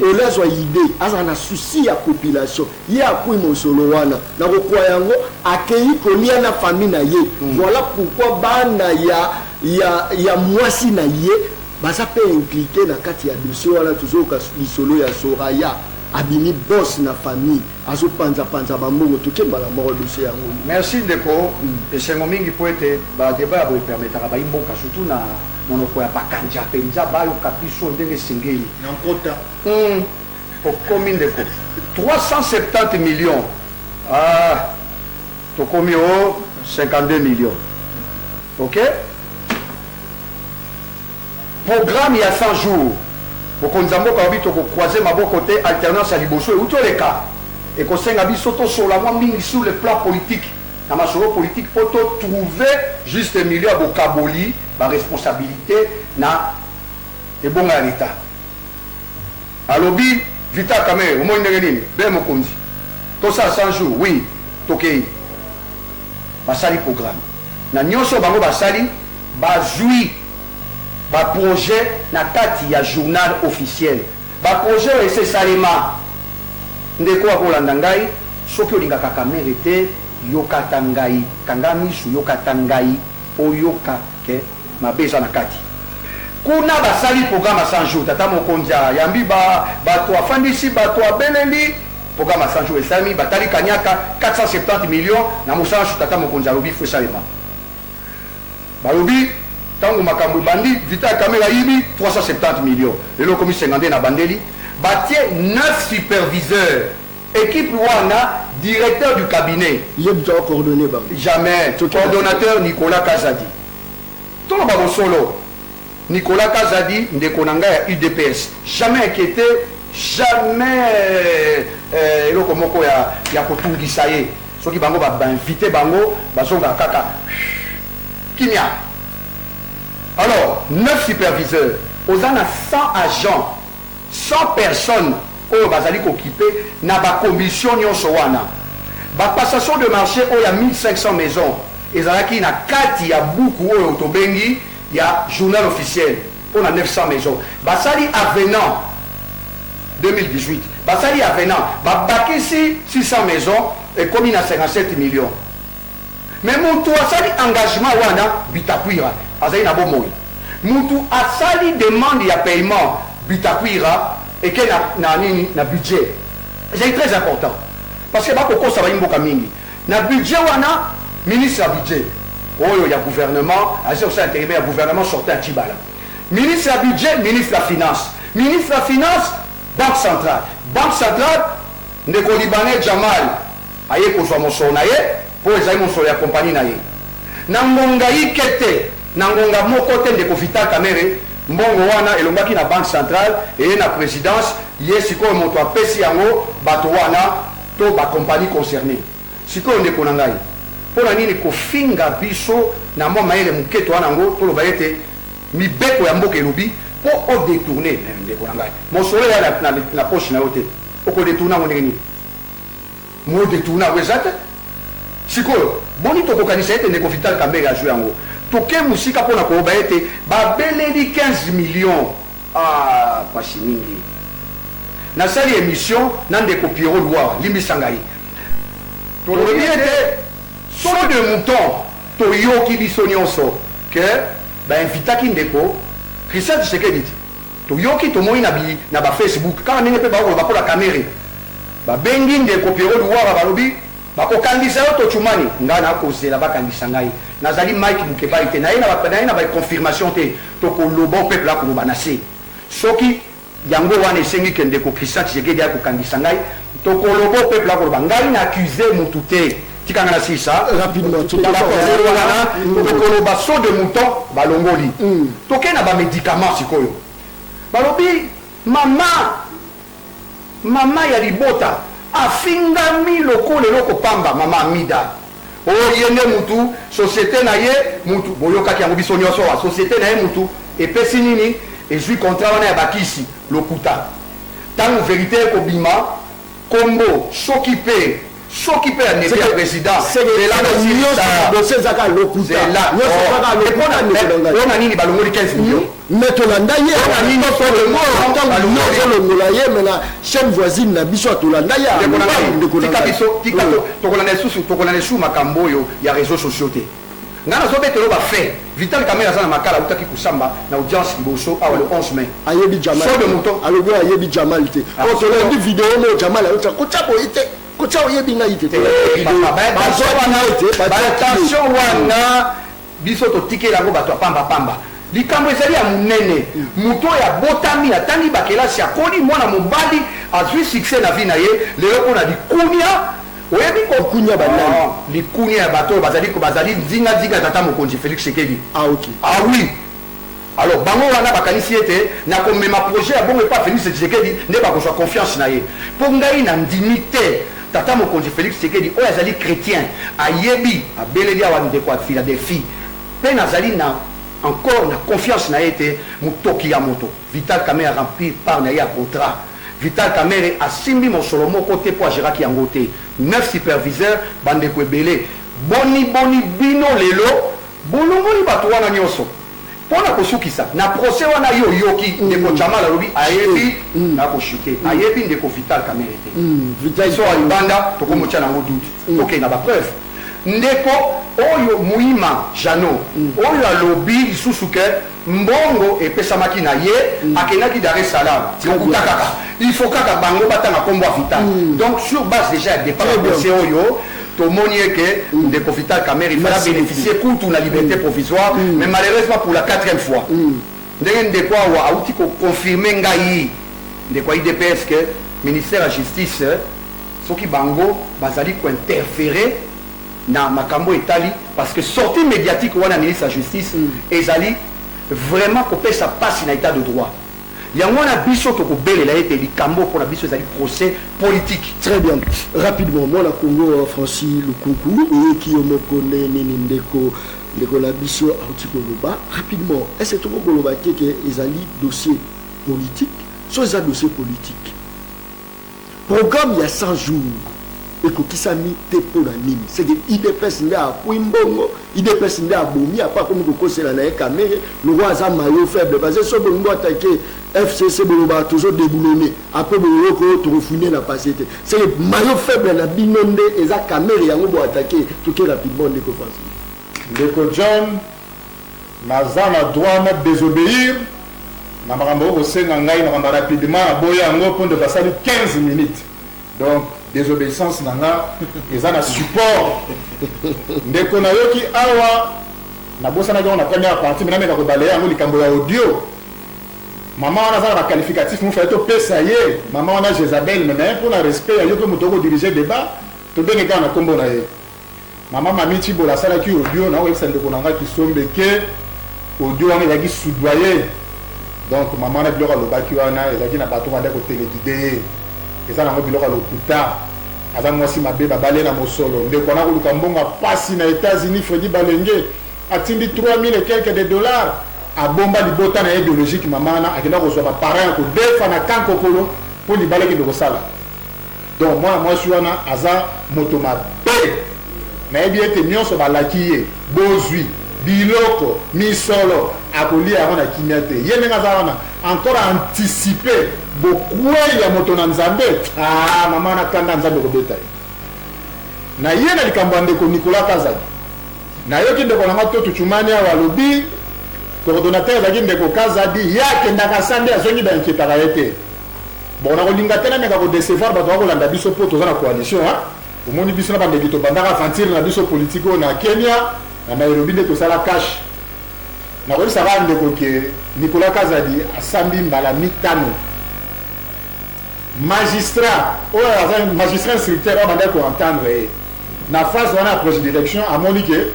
[SPEAKER 4] olazwa idée aza na souci ya population ye akui mosolo wana na kokwa yango akei kolia na famille na ye voilà pourquoi bana ya mwasi na ye baza pe impliqué na kati ya dossier wana tozoyoka lisolo ya Soraya abini boss na famille azopanza bambongo tokembala moko dossier yango.
[SPEAKER 2] Merci ndeko esengo mingi po ete badeba ya boepermetaka bayimboka surtout na monoko ya bakanja mpenza bayoka biso ndenge esengeli
[SPEAKER 3] na nkota
[SPEAKER 2] tokomi ndeko 370 millions tokomi o 52 millions. Ok, programme il y a 100 jours bokonza mboka obi tokokroise maboko te alternance ya liboso euti oleka ekosenga biso tosola mwa mingi sur le plan politique na masolo politique po totrouve juste milieu ya bokaboli baresponsabilité na ebonga ya leta alobi Vita Kamere omoi ndenge nini be mokonzi tosala 100 jours oui tokei basali programme na nyonso bango basali bazwi projet na kati ya journal officiel projet oyo esesalema ndeko akolanda ngai soki olingaka Kamere te yokata ngai kanga misu yokata ngai oyoka ke mabe eza na kati kuna basali programme ya 100 jours tata mokonzi yambi bato afandisi bato abeleli programme ya 100 jours esalemi batali kanyaka 470 millions na mosala su tata mokonzi alobi fo esalema balobi tango makambo bandi Vita Kamere yibi 370 millions lelo komi 50 na bandeli batie 9 superviseurs équipe wana directeur du cabinet
[SPEAKER 4] yebja coordonné ba
[SPEAKER 2] jamais coordonnateur Nicolas Kazadi tolo ba solo Nicolas Kazadi ndeko nanga ya UDPS jamais inquiété jamais eloko moko ya kotungisa ye soki bango ba invité bango bazonga kaka kimia. Alors, 9 superviseurs, aux 100 agents, 100 personnes au bazali occupé na ba commission nyonso wana. Ba passation de marché il y a 1500 maisons. Ezalaki na kati ya buku oyo tobengi ya journal officiel pour na 900 maisons. Basali avenant 2018. Basali avenant ba bakisi 600 maisons et comme il a 57 millions. Mais mon tour asali engagement wana bitakwira azali na bomoi mutu asali demande ya paiement bitakwira et que na nini na budget c'est très important parce que bako kosa bayimboka mingi na budget wana ministre ya budget oyo ya gouvernement azali aussi intérimaire ya gouvernement sortant à Chibala ministre ya budget ministre ya finance banque centrale ndeko libanais Jamal aye kozwa mosolo na ye pour ezali mosolo ya kompani na ye na ngonga ikete na ngonga moko te ndeko Vita Kamere mbongo wana elongaki na banque centrale eye na présidence ye sikoyo moto apesi yango bato wana to bakompani concerné sikoyo ndeko na ngai mpona nini kofinga biso na mwa mayele moketo wana yango toloba ete mibeko ya mboka elobi mpo odetourne ndeko na ngai mosolo ya na poche na yo te okodetourne yango ndenge nini modetourne yango eza te sikoyo boni tokokanisa ete ndeko Vita Kamere azwi yango toke musika mpona koyoba ete babeleli 15 millions pasi mingi nasali émission na ndeko Pierrot Loire limbisa ngai tolobi ete solo de mouton toyoki biso nyonso ke bainvitaki ndeko Christian Tshisekedi toyoki tomoni na bafacebook kaka ndenge mpe bakoloba mpola Kamere babengi ndeko Pierrot Loire balobi bakokangisa yo tochumani ngai nakozela bakangisa ngai nazali Mike Bukebai te naye na baconfirmation te tokoloba peuple akoloba na se soki yango wana esengi ke ndeko Christian Tshisekedi akokangisa ngai tokoloba peuple akoloba ngai na accuse mutu te tikanga na sisa
[SPEAKER 4] rapidement
[SPEAKER 2] tokoloba so de mouton balongoli toke na bamédicament sikoyo balobi mama ya libota afingami lokola eloko pamba mama Amida oyende mutu société na ye mutu boyokaki yango biso nyonso wa société na ye mutu epesi nini ezwi contrat wana ya bakisi lokuta ntango vérité ekobima kombo soki mpe ya nebe ya président ona nini balongoli 15 millions
[SPEAKER 4] mais tolanda ye olongola ye me na chaîne voisine na biso tolanda ye
[SPEAKER 2] tokolanda lisusu makambo oyo ya réseaux sociaux te ngana zo betelo ba fait Vital Kamerhe za na makala utaki kusamba na audience liboso awa le 11 mai
[SPEAKER 4] ayebi Jamal
[SPEAKER 2] so de moto
[SPEAKER 4] alobi ayebi Jamal te o to le vidéo no Jamal a ko chapo ite ko chapo yebi na ite
[SPEAKER 2] attention wana biso to tike la go bato pamba likambo ezali ya munene muto ya botami atangi bakelasi akoni mwana mobali azwi succès na vie na ye lelo mpona likunia oyebi kokunia banani likunia ya bato bazali nzinga tata mokonzi Félix Tshisekedi oui alors bango wana bakanisi ete na komema projet ya bongo epa Félix Tshisekedi nde bakozwa confiance na ye mpo ngai na ndimi te tata mokonzi Félix Tshisekedi oyo azali chrétien ayebi abeleli awa ndeko ya Philadelphie mpe nazali na encore na confiance na été mutoki ya moto Vital Kamerhe a rempli par na ya contrat Vital Kamerhe a simbi mon solo moko te po agera ki yango te 9 superviseurs bande ko ebele boni bino lelo bolongoli bato wana nyonso pona kosukisa na procès wana yo yoki ndeko Jamal alobi ayebi na ko chuter ayebi ndeko Vital Kamerhe te Vital so alibanda to komo tshana ngo doute OK na ba preuve ndeko oyo muima jano oyo alobi lisusu ke mbongo epesamaki na ye akenaki Dar es Salaam kaka il faut kaka bango batanga kombo Vital donc sur base déjà de départ de oyo tomoni que ndeko Vital Kamerhe il va bénéficier contre la liberté provisoire mais malheureusement pour la 4e fois ndenge ndeko awa auti ko confirmer ngai ndeko IDPS que ministère de la justice soki bango bazali ko interférer na makambo etali parce que sortie médiatique wana ministre de la justice ezali vraiment kopesa passe na état de droit yango na biso to kobelela ete likambo pour na biso ezali procès politique.
[SPEAKER 4] Très bien, rapidement moi na Congo Francis Lukunku et qui me connaît nini ndeko na biso auti koloba rapidement est-ce que to koloba ke ezali dossier politique so za dossier politique programme il y a 100 jours ekokisami te mpona nini seke IDPS nde apwi mbongo IDPS nde abomi apa komi kokosela na ye Kamerhe loko aza maillot faible parce que so bolingo atake FCC boloba tozodeboulone apres boloko tokofune na pase te seke maillot faible na bino nde eza Kamerhe yango boatake toke rapidement ndeko Francis
[SPEAKER 1] ndeko John naza na droit na désobéir na makambo oyo kosenga ngai na makambo rapidement aboya yango mpo nde basali 15 minutes donc désobéissance nanga eza na support ndeko na yoki awa nabosanaki yango na première partie mena meka kobaleya yango likambo ya audio mama wana aza na baqualificatif mofa ye topesa ye mama wana Jezabel me naye mpona respect ya yo mpe moto okodirige débat tobenge kaka na nkombo na ye mama mami Tibola asalaki audio nakoyebisa ndeko na nga Kisombe ke audio wana ezalaki soudoyer donc mama wana biloko alobaki wana ezalaki na bato bande kotelegide ye eza nango biloko lokuta aza mwasi mabe babale na mosolo ndeko wana koluka mbongo pasi na États-Unis Fredi Balenge atindi 3000 et quelques de dollars abomba libota na idéologique mama wana akenda kozwa baparent ya kodefa na kankokolo mpo libala ekende kosala donc mwana mwasi wana aza moto mabe nayebi ete nyonso balaki ye bozwi biloko misolo akolia yango na kimia te ye ndenge aza wana encore anticipe bokwei ya moto na nzambe mama wana kanda nzambe kobeta ye na ye na likambo ya ndeko Nicolas Kazadi nayoki ndeko nanga Toto Tshumani awa alobi coordonnateur ezalaki ndeko Kazadi ye akendaka sa nde azongi bainquietaka ye te bon nakolinga te nameka kodecevoir bato bakolanda biso mpo toza na coalition omoni biso na bandeki tobandaka aventure na biso politike oyo na Kenya na Nairobi nde tosala cash nakoyebisaka ndeko ke Nicolas Kazadi asambi mbala 5 magistrat oyo aza magistrat instructeur oyo bandaki koentendre ye na phase wana ya projet direction amoni ke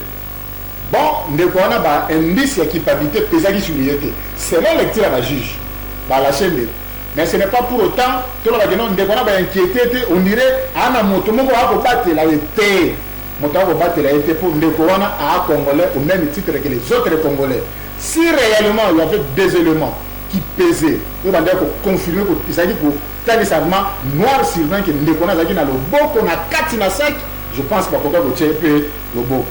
[SPEAKER 1] bon ndeko wana baindice ya culpabilité pesaki sur ye te selon lecture ya bajuge balache ndeko mais ce n'est pas pour autant tolobaki non ndeko wana bainquiété te on dirait ana moto moko akobatela ye te moto akobatela ye te mpo ndeko wana aa congolais au même titre que les autres congolais si réellement il y avait des éléments qui pesaient oyo bandaki koconfirme ezalaki kotanisama noir sur blanc ke ndeko wana azalaki na loboko na kati na saki je pense bakoka kotia mpe loboko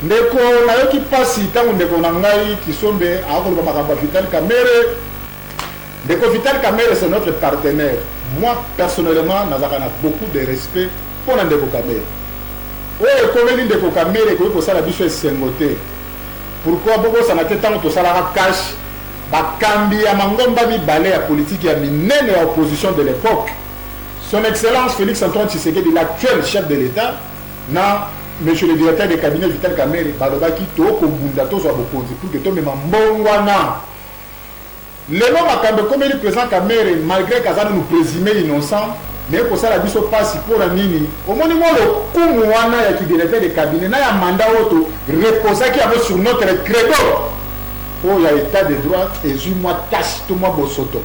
[SPEAKER 1] ndeko nayoki mpasi ntango ndeko na ngai Kisombe akoloba makambo ya Vital Kamerhe ndeko Vital Kamerhe c'est notre partenaire moi personnellement nazalaka na beaucoup de respect mpona ndeko Kamerhe oyo ekomeli ndeko Kamere ekoki kosala biso esengo te. Pourquoi bokosana te ntango tosalaka cash bakambi ya mangomba mibale ya politique ya minene ya opposition de l'époque. Son Excellence Félix Antoine Tshisekedi, l'actuel chef de l'État, na monsieur le directeur de cabinet Vital Kamerhe, balobaki toko bunda tozwa bokonzi pour que tomema mbongwana. Lelo makambe comme le président Kamerhe, malgré kazana nous présumé innocent, mais pour ça la biso passe pour la nini. Au moment où le kumu wana ya ki directeur de cabinet na ya mandat auto reposa qui avait sur notre credo. Oh, il y a état de droit et je moi tâche tout moi bosoto.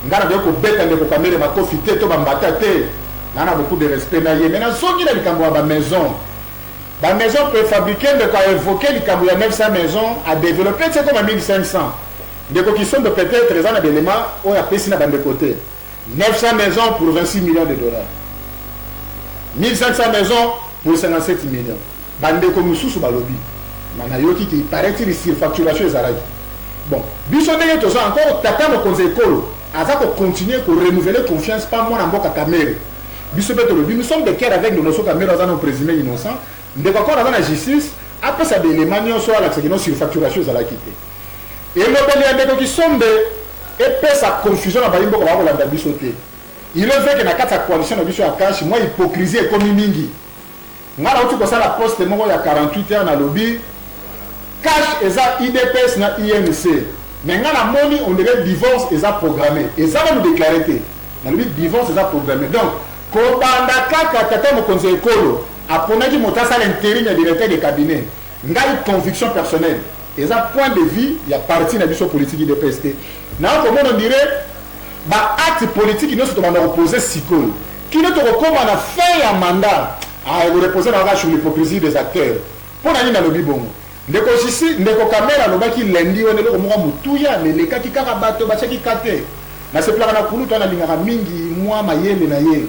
[SPEAKER 1] Ngana de ko beta de ko Kamerhe ma profiter to bambata te. Nana beaucoup de respect na ye. Maintenant soki na likambo ba maison. La maison préfabriquée de quoi évoquer likambo ya 900 maisons à développer c'est comme à 1500. Des qui sont de peut-être les ans d'éléments on a payé na bande côté. 900 maisons pour 26 millions de dollars. 1500 maisons pour 57 millions. Bande comme sous balobi. Manayoki qui paraît qu'il y a facturation ezalaki. Bon, bisonné to ça encore tata mo conseil kolo. Aza ko continuer ko renouveler confiance pas moi na mboka Kamerhe. Bisonné to lobi nous sommes de cœur avec nos Kamerhe dans nos présumés innocents. Ndeko encore dans la justice après ça des éléments sur la sur facturation ezalaki te. Et le bel ndeko qui sont de et sa confusion na balimbo ko ba ko landa bisoté. Il est vrai que na kata coalition na biso ya cash moi hypocrisie ekomi mingi. Ngala uti ko sala poste moko ya 48 heures na lobby cash eza IDPS na INC. Mais ngala moni on dirait divorce eza programmé. Et ça va nous déclarer na lobby divorce eza programmé. Donc ko banda kaka tata mo conseil kolo aponaki motasa l'intérim ya directeur de cabinet. Ngai conviction personnelle. Et ça point de vue il y a parti na biso politique de PST. Na comment on dirait ba acte politique qui nous se demande opposer sikol. Qui ne te recommande à faire un mandat à reposer sur l'hypocrisie des acteurs. Pour aller dans le bibon. Ndeko sisi ndeko Kamere lobaki lendi on eloko moko mutuya leleka ki kaka bato bachaki kate. Na se plaka na kulu to na lingaka mingi mwa mayele na ye.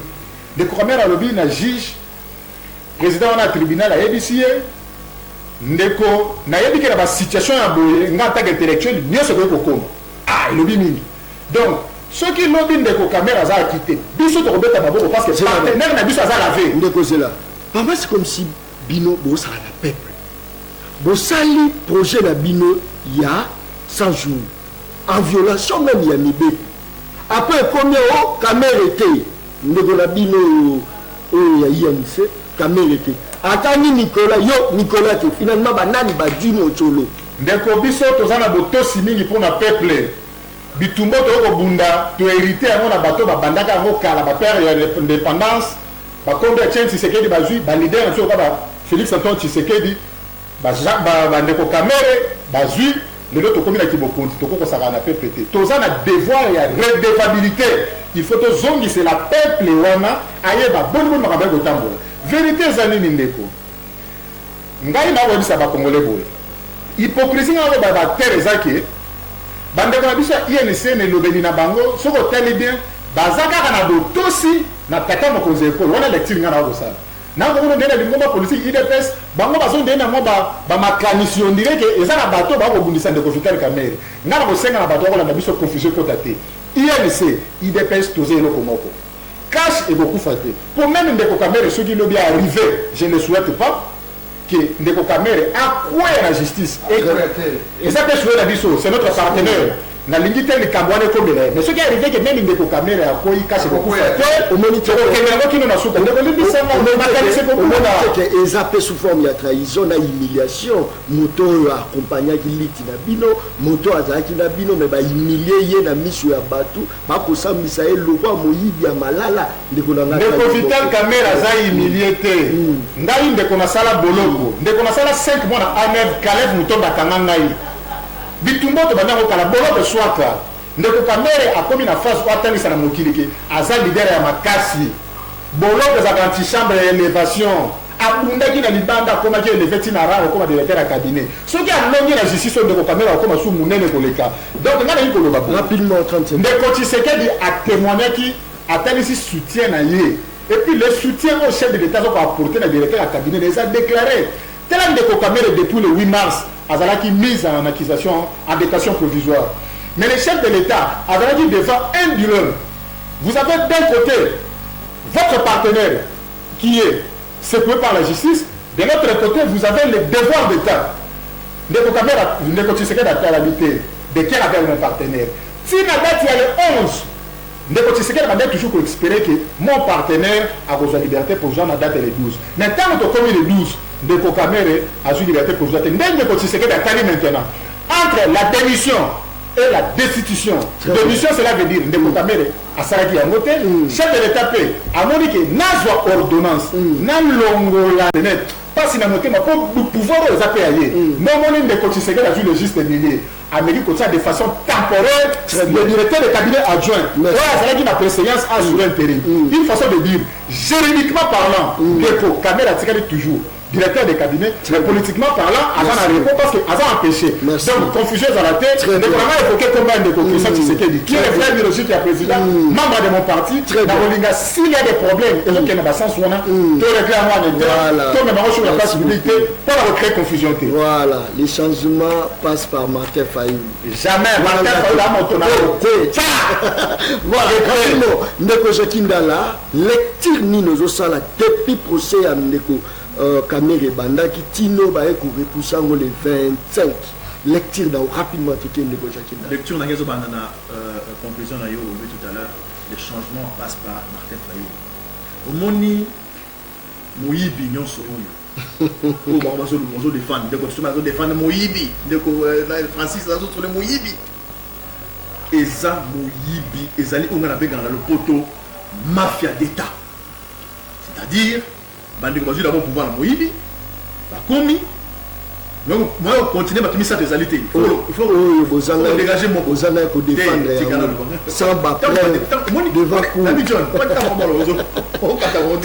[SPEAKER 1] Ndeko Kamere lobi na juge président na tribunal a EBCA ndeko na yebiki na ba situation ya boye ngata intellectuel nyose ko kokoma. Ah, lobi mingi. Donc ceux qui lobby ndeko Kamere za quitté. Biso to robeta maboko parce que partenaire na biso za laver.
[SPEAKER 4] Ndeko zela. Papa c'est comme si bino bo ça la peuple. Bosali projet la bino il y a 100 jours en violation même il y a mibé. Après combien o Kamere était ndeko la bino o ya INC Kamere était. Atani Nicolas te finalement banani ba dino cholo.
[SPEAKER 1] Ndeko biso tozana botosi mingi pour na peuple. Bitumbo to ko bunda to hériter à na bato ba bandaka ngo kala ba père ya indépendance ba kombe Etienne Tshisekedi ba zui ba leader nso ba Félix Antoine Tshisekedi ba ndeko Kamere ba zui le to komi na kibokonzi to ko saka na peuple te. Tozana devoir ya redevabilité. Il faut to zongi c'est la peuple wana ayeba bonne makambo ko tambola. Vérité zanini ndeko. Ngai na webisa ba congolais boy. Hypocrisie ngabo ba Teresa ke bande ko biso INC ne lobeli na bango soko teli bien bazaka na dotosi na tata mo konze ko wana lecture ngana ko sa na ko no ndena lingomba politique IDPS bango bazo ndena mo ba makanisi on dirait que ezana bato ba ko bundisa ndeko Vital Kamerhe ngana ko senga na bato ko na biso confusion ko tate INC IDPS toze eloko moko cash et beaucoup faté pour même ndeko Kamerhe ce qui lobi arrivé je ne souhaite pas que ndeko Kamerhe a quoi la justice et ça peut jouer la biso c'est notre partenaire na lingite ni kambwane ko bele mais ce qui est arrivé que même ndeko Kamerhe a quoi cache beaucoup fait au moniteur Kemengo qui na souka ndeko libi sanga makanisi beaucoup na
[SPEAKER 4] que ezape sous forme ya trahison na humiliation moto accompagna ki liti na bino moto azaki na bino mais ba humilier ye na misu ya batu ba ko sambisa eloko moyibi ya malala ndeko na
[SPEAKER 1] ndeko Vital Kamerhe aza humilier te ngai ndeko na sala boloko ndeko na sala 5 mois na Ahmed Caleb Mutomba kanga ngai bitumbo to banako kala boloko swaka ndeko Kamerhe akomi na phase atangisa na mokiliki aza leader ya makasi boloko za anti-chambre ya élévation abundaki na libanda akomaki élevé tina raro koma directeur ya cabinet soki alongi na justice ndeko Kamerhe akoma su munene koleka donc ngana yiko loba
[SPEAKER 4] rapidement 30
[SPEAKER 1] ndeko Tshisekedi a témoigné atalisi soutien na ye et puis le soutien au chef de l'État a apporté na directeur ya cabinet les a déclaré tel ndeko Kamerhe depuis le 8 mars azalaki mise en accusation en détention provisoire mais le chef de l'État azalaki devant un dilemme. Vous avez d'un côté votre partenaire qui est secoué par la justice. De l'autre côté, vous avez le devoir d'État. Ndeko Tshisekedi a l'habité de quel avec mon partenaire. Si la date il y a le 11, Ndeko Tshisekedi va toujours pour espérer que mon partenaire a besoin de liberté pour jouer la date le 12. Maintenant, on a commis le 12, Ndeko Kamere a besoin de liberté pour jouer. Ndeko Tshisekedi a tali maintenant. Entre la démission et la destitution. Démission, cela veut dire Ndeko Kamere a Saraki a noté, chef de l'État a montré que n'a pas ordonnance, n'a longola net. Pas si noté, mais pour pouvoir les appeler. Non, mon Ndeko Tshisekedi a vu le juste milieu. Amérique comme ça de façon temporaire, le directeur de cabinet adjoint. Ouais, c'est là ma préséance a sur intérim. Une façon de dire, juridiquement parlant, Ndeko Kamere a tiré toujours. Directeur de cabinet, mais politiquement parlant, Azan a répondu parce que Azan a empêché. Donc, confusion dans la tête, le programme a évoqué combien de Christian Tshisekedi, qui est le frère biologique qui est président, membre de mon parti, s'il y a des problèmes, et donc il y a des sens, on a tout réclame en interne, tout le monde sur la place publique, pour la recréer confusion.
[SPEAKER 4] Voilà, les changements passent par Martin Fayou.
[SPEAKER 1] Jamais, Martin Fayou a mon tonneau.
[SPEAKER 4] Voilà, Ndeko Jekindala, lecture ni nos sala depuis procès à Ndeko. Kamere Banda qui tino ba ko repousser le 25 lecture dans rapidement tout Ndeko Jekindala.
[SPEAKER 3] Lecture na ngezo banda na conclusion na yo tout à l'heure, les changements passent par Martin Fayou. Omoni Moyibi nyonso oyo. Ko ba bazo défendre, Ndeko bazo défendre Moyibi, Ndeko Francis bazo sur le Moyibi. Eza Moyibi, ezali on a benga le poto mafia d'État. C'est-à-dire bandeko bazwi d'abord pouvoir na Moyibi bakomi donc moi continuer ma kimisa des alités il faut dégager mon
[SPEAKER 4] bozanga ko défendre sans ba devant coup
[SPEAKER 3] la John pas ta maman ozo o kata on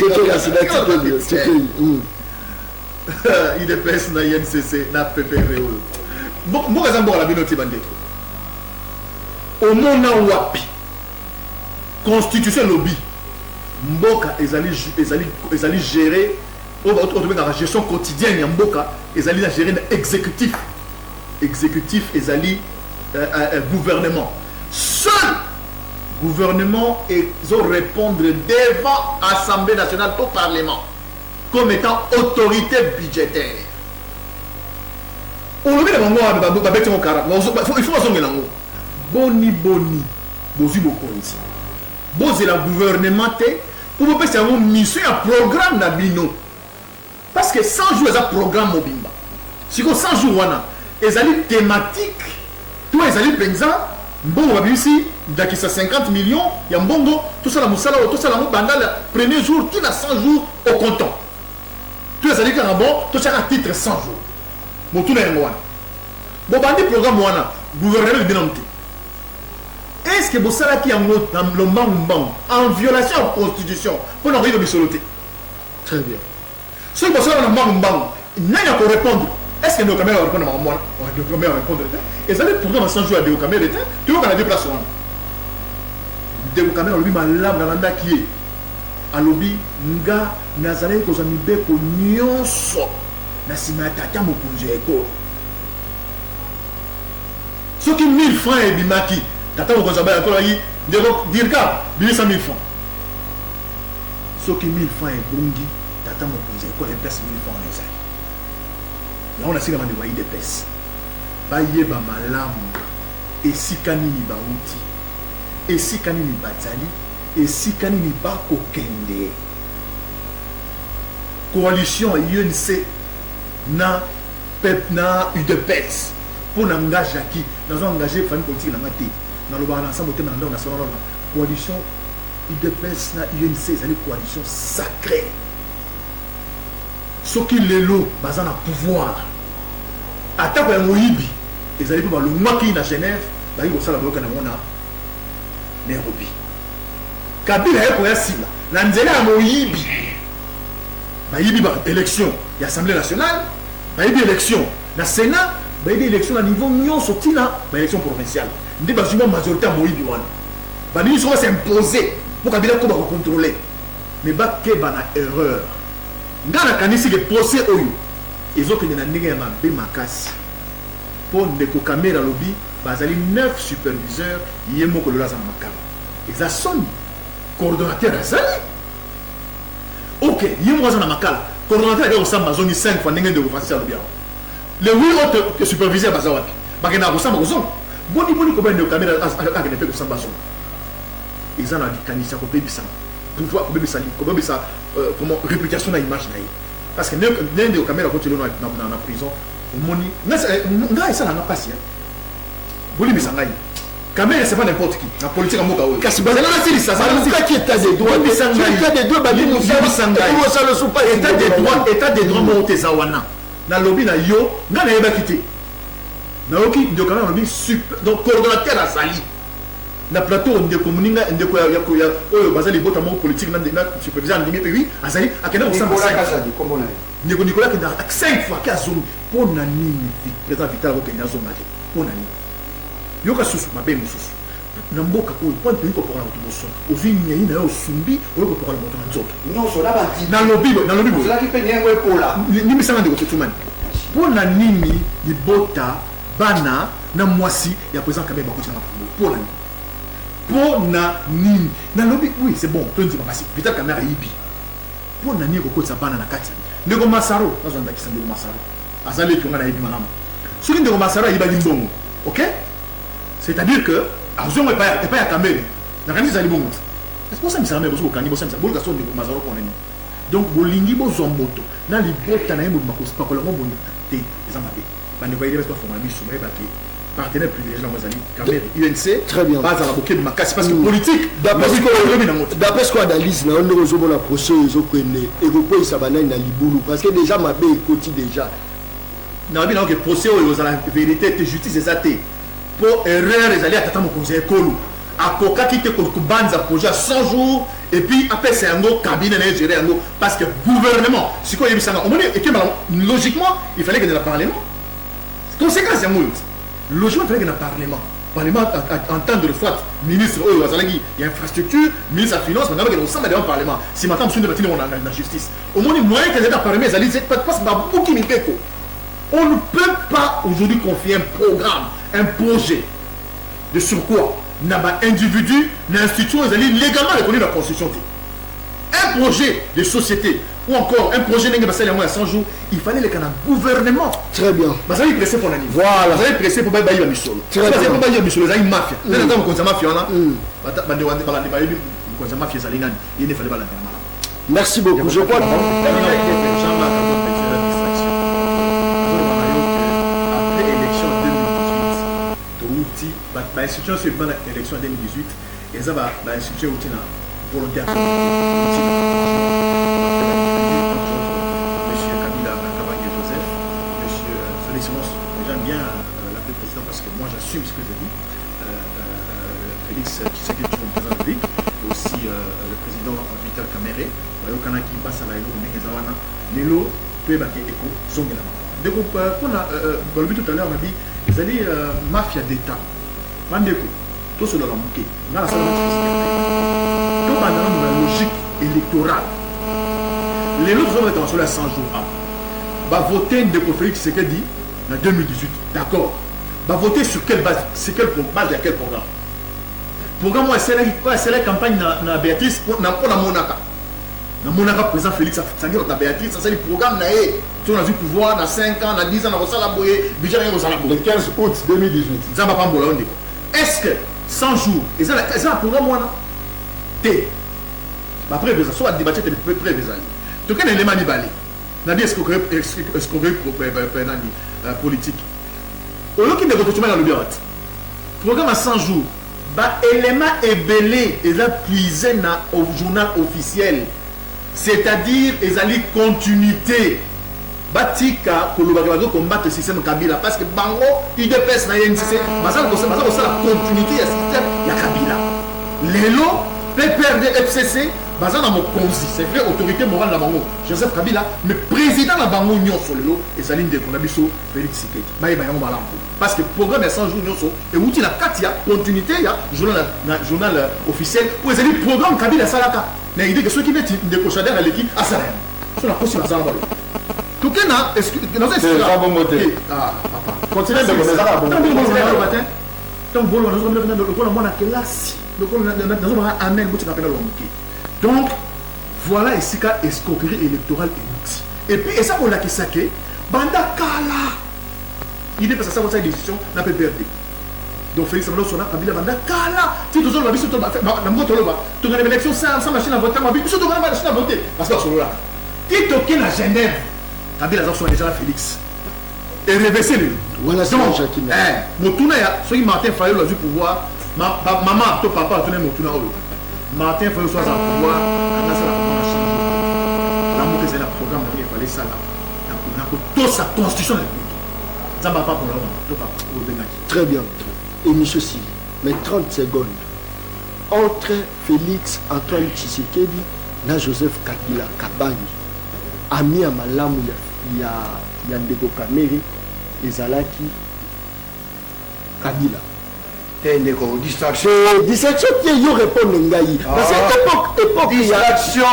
[SPEAKER 3] il dépasse na INCC na PPRO bon exemple la binoti bandeko au mona wapi constitution lobby Mboka ezali gérer la gestion quotidienne ya Mboka ezali la gérer exécutif ezali gouvernement seul gouvernement ils répondre devant Assemblée nationale au Parlement comme étant autorité budgétaire il faut azongela ngo boni bozi bokonzi bozi la gouvernement pour vous faire une mission un programme d'abino parce que 100 jours un programme mobimba si que 100 jours wana ezali thématique tout ezali penza mbongo babisi dakisa 50 millions ya mbongo tout ça la musala tout ça la bandala premier jour tout la 100 jours au comptant tout ezali kana bon tout ça à titre 100 jours bon tout na wana bon bandi programme wana gouvernement binamte. Est-ce que vous savez qu'il y a en violation de la Constitution pour n'arriver à soloter?
[SPEAKER 4] Très bien.
[SPEAKER 3] Ce que vous savez, il n'y a qu'à répondre. Est-ce que nos caméras répondent à moi? Nos caméras répondent. Et ça veut dire pour 100 jours à des caméras d'état, tu vois qu'on a deux places. Des caméras, lui, ma lame dans l'anda qui est. À l'obi, nga, nazalé, qu'on a mis beko, nyonso, na simatata, mon congé, éco. Ce qui 1000 francs et bimaki. Tata vous avez encore dire 800 000 francs. Ce qui 1000 francs est bongi, tata mon conseil, quoi les places 1000 francs les aïe. Là on a signé de voyer des pièces. Baye ba malamu, et si kanini ba outi, et si kanini batali, et si kanini ba kokende. Coalition UNC na pep na UDPS pour n'engager qui nous avons engagé famille politique dans la maté. Dans le bar ensemble au dans national coalition UDPS na UNC c'est une coalition sacrée ce qui les lots basant na pouvoir attaque ya Moyibi ils allaient pour le maki na Genève ba yi ko sala bloka na mona Nairobi Kabila yako ya sila na nzela ya Moyibi ba yibi ba élection ya Assemblée nationale ba yibi élection na Sénat ba yibi élection à niveau union sorti là ba élection provinciale. Ndé ba juma majorité à Moyibi wana. Ba ni so s'imposer pour Kabila ko ba contrôler. Mais ba ke ba na erreur. Ngana kanisi ke procès oyo. Ils ont que na ndenge ma be makasi. Pour ndeko caméra lobby bazali 9 superviseurs yemo ko lola za makala. Exaction coordonnateur azali. ok ye mo za na makala coordonnateur ya osamba zoni 5 fois ndenge de officier lo bien les 8 autres superviseurs baza wapi bakena kosamba kozonga boni ko bende kamera akene pe kosamba zoni ezana dikanisa ko bebisa pouvoir ko bebisa comment réputation na image na ye parce que l'un des caméras quand tu l'as dans la prison au moni nga ça na passer boli bisangai caméra c'est pas n'importe qui la politique amoka oyo kasi bazala na sili ça ça qui état des droits état des droits babi musangai ko ça le sou pas état des droits monte zawana na lobby na yo nga na yeba kité na oki de caméra lobby donc coordonnateur azali na plateau on décommuninga ndeko ya oyo bazali bota mo politique na superviseur ndimi oui azali akenda ko samba
[SPEAKER 2] kasadi komona
[SPEAKER 3] ndeko Nicolas kenda 5 fois ka zone pona nini président Vital ko kenda zone ngaki pona nini yoka susu mabe mususu na mboka ko point de ko pour la moto ovini ina yo sumbi oyo ko pour la moto nzoto
[SPEAKER 2] non so na bati
[SPEAKER 3] na lobibo
[SPEAKER 2] cela qui peut nyengo epola
[SPEAKER 3] ni misanga ndeko tutumani pona nini ni bota bana na mwasi ya président Kabila ko tsana pona nini pona nini na lobi oui c'est bon to ndima basi Vital Kamera yibi pona nini ko kotsa bana na kati ndeko Masaro nazonda kisa ndeko Masaro azali tunga na yibi malamu soki ndeko Masaro yiba limbongo OK c'est-à-dire que argent est pas à Kamera na kanisa zali bongo est-ce que ça me sert même beaucoup kanisa ça bolka son ndeko Masaro ko nini donc bolingi bozo moto na libota na yembo makosi pa kolongo boni te ezamabe bande ko yeba pas formellement soumet ba ke partenaire privilégié dans Mozali, Cameroun, UNC,
[SPEAKER 4] très bien.
[SPEAKER 3] Pas à la bouquet de ma casse parce que politique.
[SPEAKER 4] D'après ce qu'on analyse, on a un procès et il s'abonne à Liboulou parce que déjà ma baie côté déjà.
[SPEAKER 3] Non, mais non, que procès aux la vérité, justice et ça pour erreur, les alliés à mon conseil Kolou. À Coca qui te banze à projet à 100 jours et puis après c'est un autre cabinet géré un autre parce que gouvernement, si quoi il y a ça, logiquement, il fallait que dans le Parlement. Conséquence, il y a logiquement, il fallait que dans le Parlement. Le Parlement entendre soit ministre, il y a infrastructure, ministre de la Finance, maintenant il y a ensemble dans le Parlement. Si maintenant on a la justice, au moins, il moyen que les Parlement, on ne peut pas aujourd'hui confier un programme, un projet de surcroît. N'a pas individu, l'institution, légalement reconnu dans la Constitution. Un projet de société ou encore un projet de 100 jours, il fallait le gouvernement.
[SPEAKER 4] Très bien.
[SPEAKER 3] Vous avez pressé pour l'année.
[SPEAKER 4] Voilà.
[SPEAKER 3] Vous avez pressé pour bailler la mission. Très bien. Vous avez bailler la mission, vous avez une mafia. Vous avez une mafia.
[SPEAKER 4] Merci beaucoup. Je crois que
[SPEAKER 3] l'institution sur l'élection 2018 et ça va l'institution volontaire. Monsieur Kabila Joseph, monsieur son excellence, j'aime bien l'appeler président parce que moi j'assume ce que je dis. Félix Tshisekedi, le président de la République, et aussi le président Vital Kamerhe, qui passe à la Lelo, peut être écho, son donc, on a tout à l'heure, on a dit, vous allez mafia d'État. Mandeko, tout ce dans la bouquet. Dans la salle de tout dans la logique électorale. Les autres hommes étant sur les 100 jours. Va voter de Félix Tshisekedi en 2018. D'accord. Va voter sur quelle base? C'est quelle base et à quel programme? Programme, c'est la campagne de Béatrice pour la Monaka. Na monaka président Félix Tshisekedi na Béatrice, ça c'est le programme na tu as eu pouvoir dans 5 ans, dans 10 ans, dans la boye, budget na la boye.
[SPEAKER 4] Le 15 août 2018.
[SPEAKER 3] Zamba Pambola on dit. Est-ce que 100 jours, et ça un programme moi T. Après ça soit débattre de prévision. Tu connais les manibali. Na dit est-ce que politique. Au lieu qu'il ne retrouve dans le bureau. Programme à 100 jours. Bah élément ébélé et là puisé au journal officiel. C'est-à-dire ils allaient continuité batika kolobaka combattre le système Kabila parce que bango IDPS na YNCC bazala la continuité du système ya Kabila lelo PPRD FCC bazala na mokonzi c'est vrai autorité morale na bango Joseph Kabila mais président na bango nyonso lelo ezali ndeko na biso Félix Tshisekedi bayeba yango malamu parce que programme ya 100 jours nyonso et outil na kati ya continuité ya journal officiel ou ezali programme Kabila salaka na idée que ceux qui mettent de cochader à l'équipe à ça sur la poste bazala balo tout cas na est-ce que dans un
[SPEAKER 1] c'est pas bon moté
[SPEAKER 3] continuez de connaître ça bon matin donc bon nous sommes le mona kelasi le amen buti kapena lo moké donc voilà esika escroquerie électorale inutile. Et puis et ça on l'a qui saqué banda kala il est passé ça une décision na PPRD. Donc Félix Antoine Sona Kabila banda kala si toujours la biso to ba na moto lo ba to ngana élection sans machine à voter ma biso to ngana machine à voter parce que solo là ti toqué la Genève Kabila za soit déjà Félix et reverser lui
[SPEAKER 4] voilà c'est Jacques
[SPEAKER 3] motuna ya soki Martin Fayulu a du pouvoir maman to papa to ne motuna o Martin Fayulu soit en pouvoir ana ça la comment changer la moto c'est la programme il fallait ça là na ko to sa constitution ça va pas pour l'homme to pas au Benaki.
[SPEAKER 4] Très bien. Et monsieur Sili, mais 30 secondes entre Félix Antoine Tshisekedi na Joseph Kabila Kabangi ami ya malamu ya ndeko Kamere ezalaki Kabila
[SPEAKER 2] ndeko distraction
[SPEAKER 4] qui yo répondre ngai parce que époque
[SPEAKER 2] distraction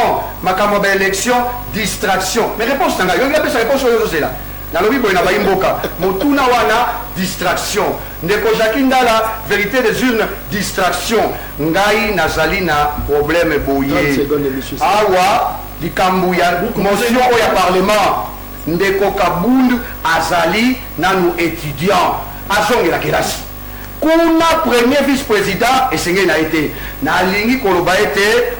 [SPEAKER 2] makambo ba élection distraction mais réponse nanga yo ngapesa réponse oyo zela na lobi boy na bayimboka motuna wana distraction ndeko Jacques Ndala vérité des urnes distraction ngai nazali na problème boye awa likambu ya motion oya parlement ndeko Kabundu azali nanu étudiant azongela kelasi kuna premier vice-président esengeli na été nalingi koloba ete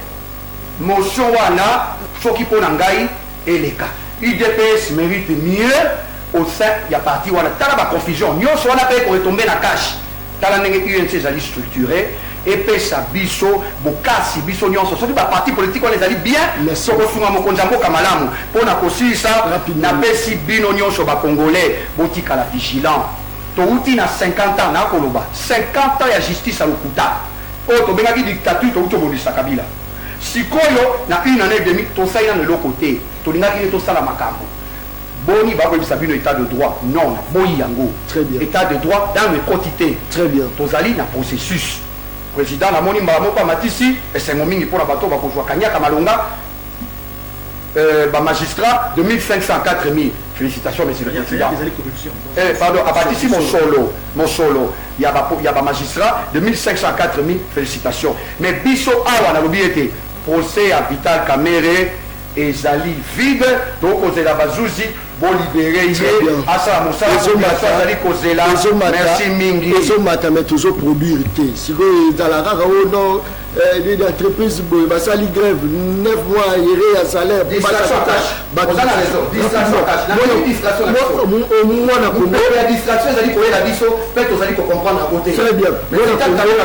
[SPEAKER 2] motion wana soki mpona ngai eleka UDPS mérite mieux au sein ya parti wana tala ba confusion nyonso wana pe ko retomber na cash tala ndenge UNC ezali structuré epesa biso bokasi biso nyonso soki ba parti politique wana ezali bien soko sunga mokonzi mboka malamu mpona kosilisa na pesi bino nyonso ba congolais botikala vigilant touti na 50 ans na koloba 50 ans ya justice à lokuta oyo tobengaki dictature touti obondisa Kabila sikoyo na une année et demie tosali na eloko te tolingaki nde tosala makambo boni bakoyebisa bino état de droit non boyi yango état de droit dans le quotité
[SPEAKER 4] très bien
[SPEAKER 2] tozali na processus président namoni mbala moko amatisi esengo mingi mpona bato bakozwa kanyaka malonga magistrat de 1500 à 4000 félicitations monsieur le président pardon abatisi mon solo il y a magistrat de 1500 à 4000 félicitations mais biso awa na lobi ete procès à Vital Kamerhe ezali vide donc ozela bazuzi bolibéré ye asala mosala azali kozela merci mingi
[SPEAKER 4] ezomata mais toujours produire te sikoyo ezalaka kaka oyo non des entreprises basali grève 9 mois yere ya salaire omwana
[SPEAKER 2] distraction ezali koyela biso mpe tozali kocomprendre à côté
[SPEAKER 4] très bien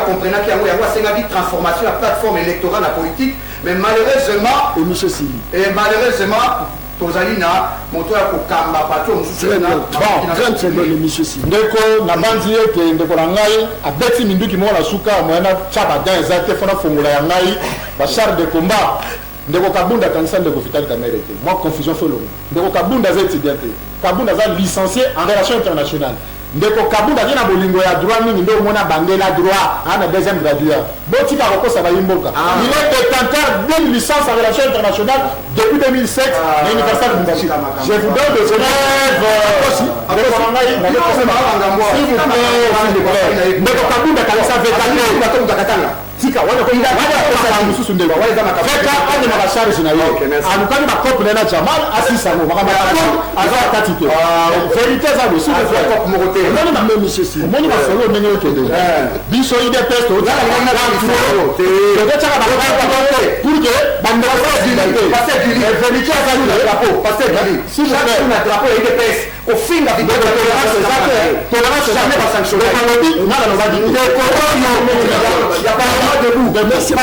[SPEAKER 2] comprenaki yango yango asengaki transformation ya plateforme électorale na politique mais malheureusement malheureusement tozali na moto ya kokamba bato mosusu
[SPEAKER 1] ndeko na bandi ete ndeko na ngai abeti minduki moko na suka moyena tya badan eza te fona fongola ya ngai bachar de combat ndeko Kabunda akanisa ndeko Vital Kamerhe te moi confusion folongo ndeko Kabunda aza étudiant te Kabunda aza licencié en relations internationales ndeko Kabunda aza na bolingo ya droit mingi nde omona bandela droit ana deuxième graduat botika kokosa bayimboka il est détenteur d'une licence en relations internationales depuis 2007 na université de Lubumbashi je vous donne des élèves ndeko Kabunda kalisa vekate tika wana ko ida wana mususu ndeko wale za makafeka ane na charge na yo alukani ba couple na Jamal asisa mo makamba aza tatike vérité za le sous le couple mo côté non na même monsieur si moni ba solo ndenge yo kende biso ide test o za na na te de tchaka ba pour que bande ba di passer du vérité za le drapeau passer du si je fais na drapeau ide test au fin la vidéo tolérance jamais pas sanctionner na na ba di il y a pas debout. Merci beaucoup.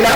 [SPEAKER 4] la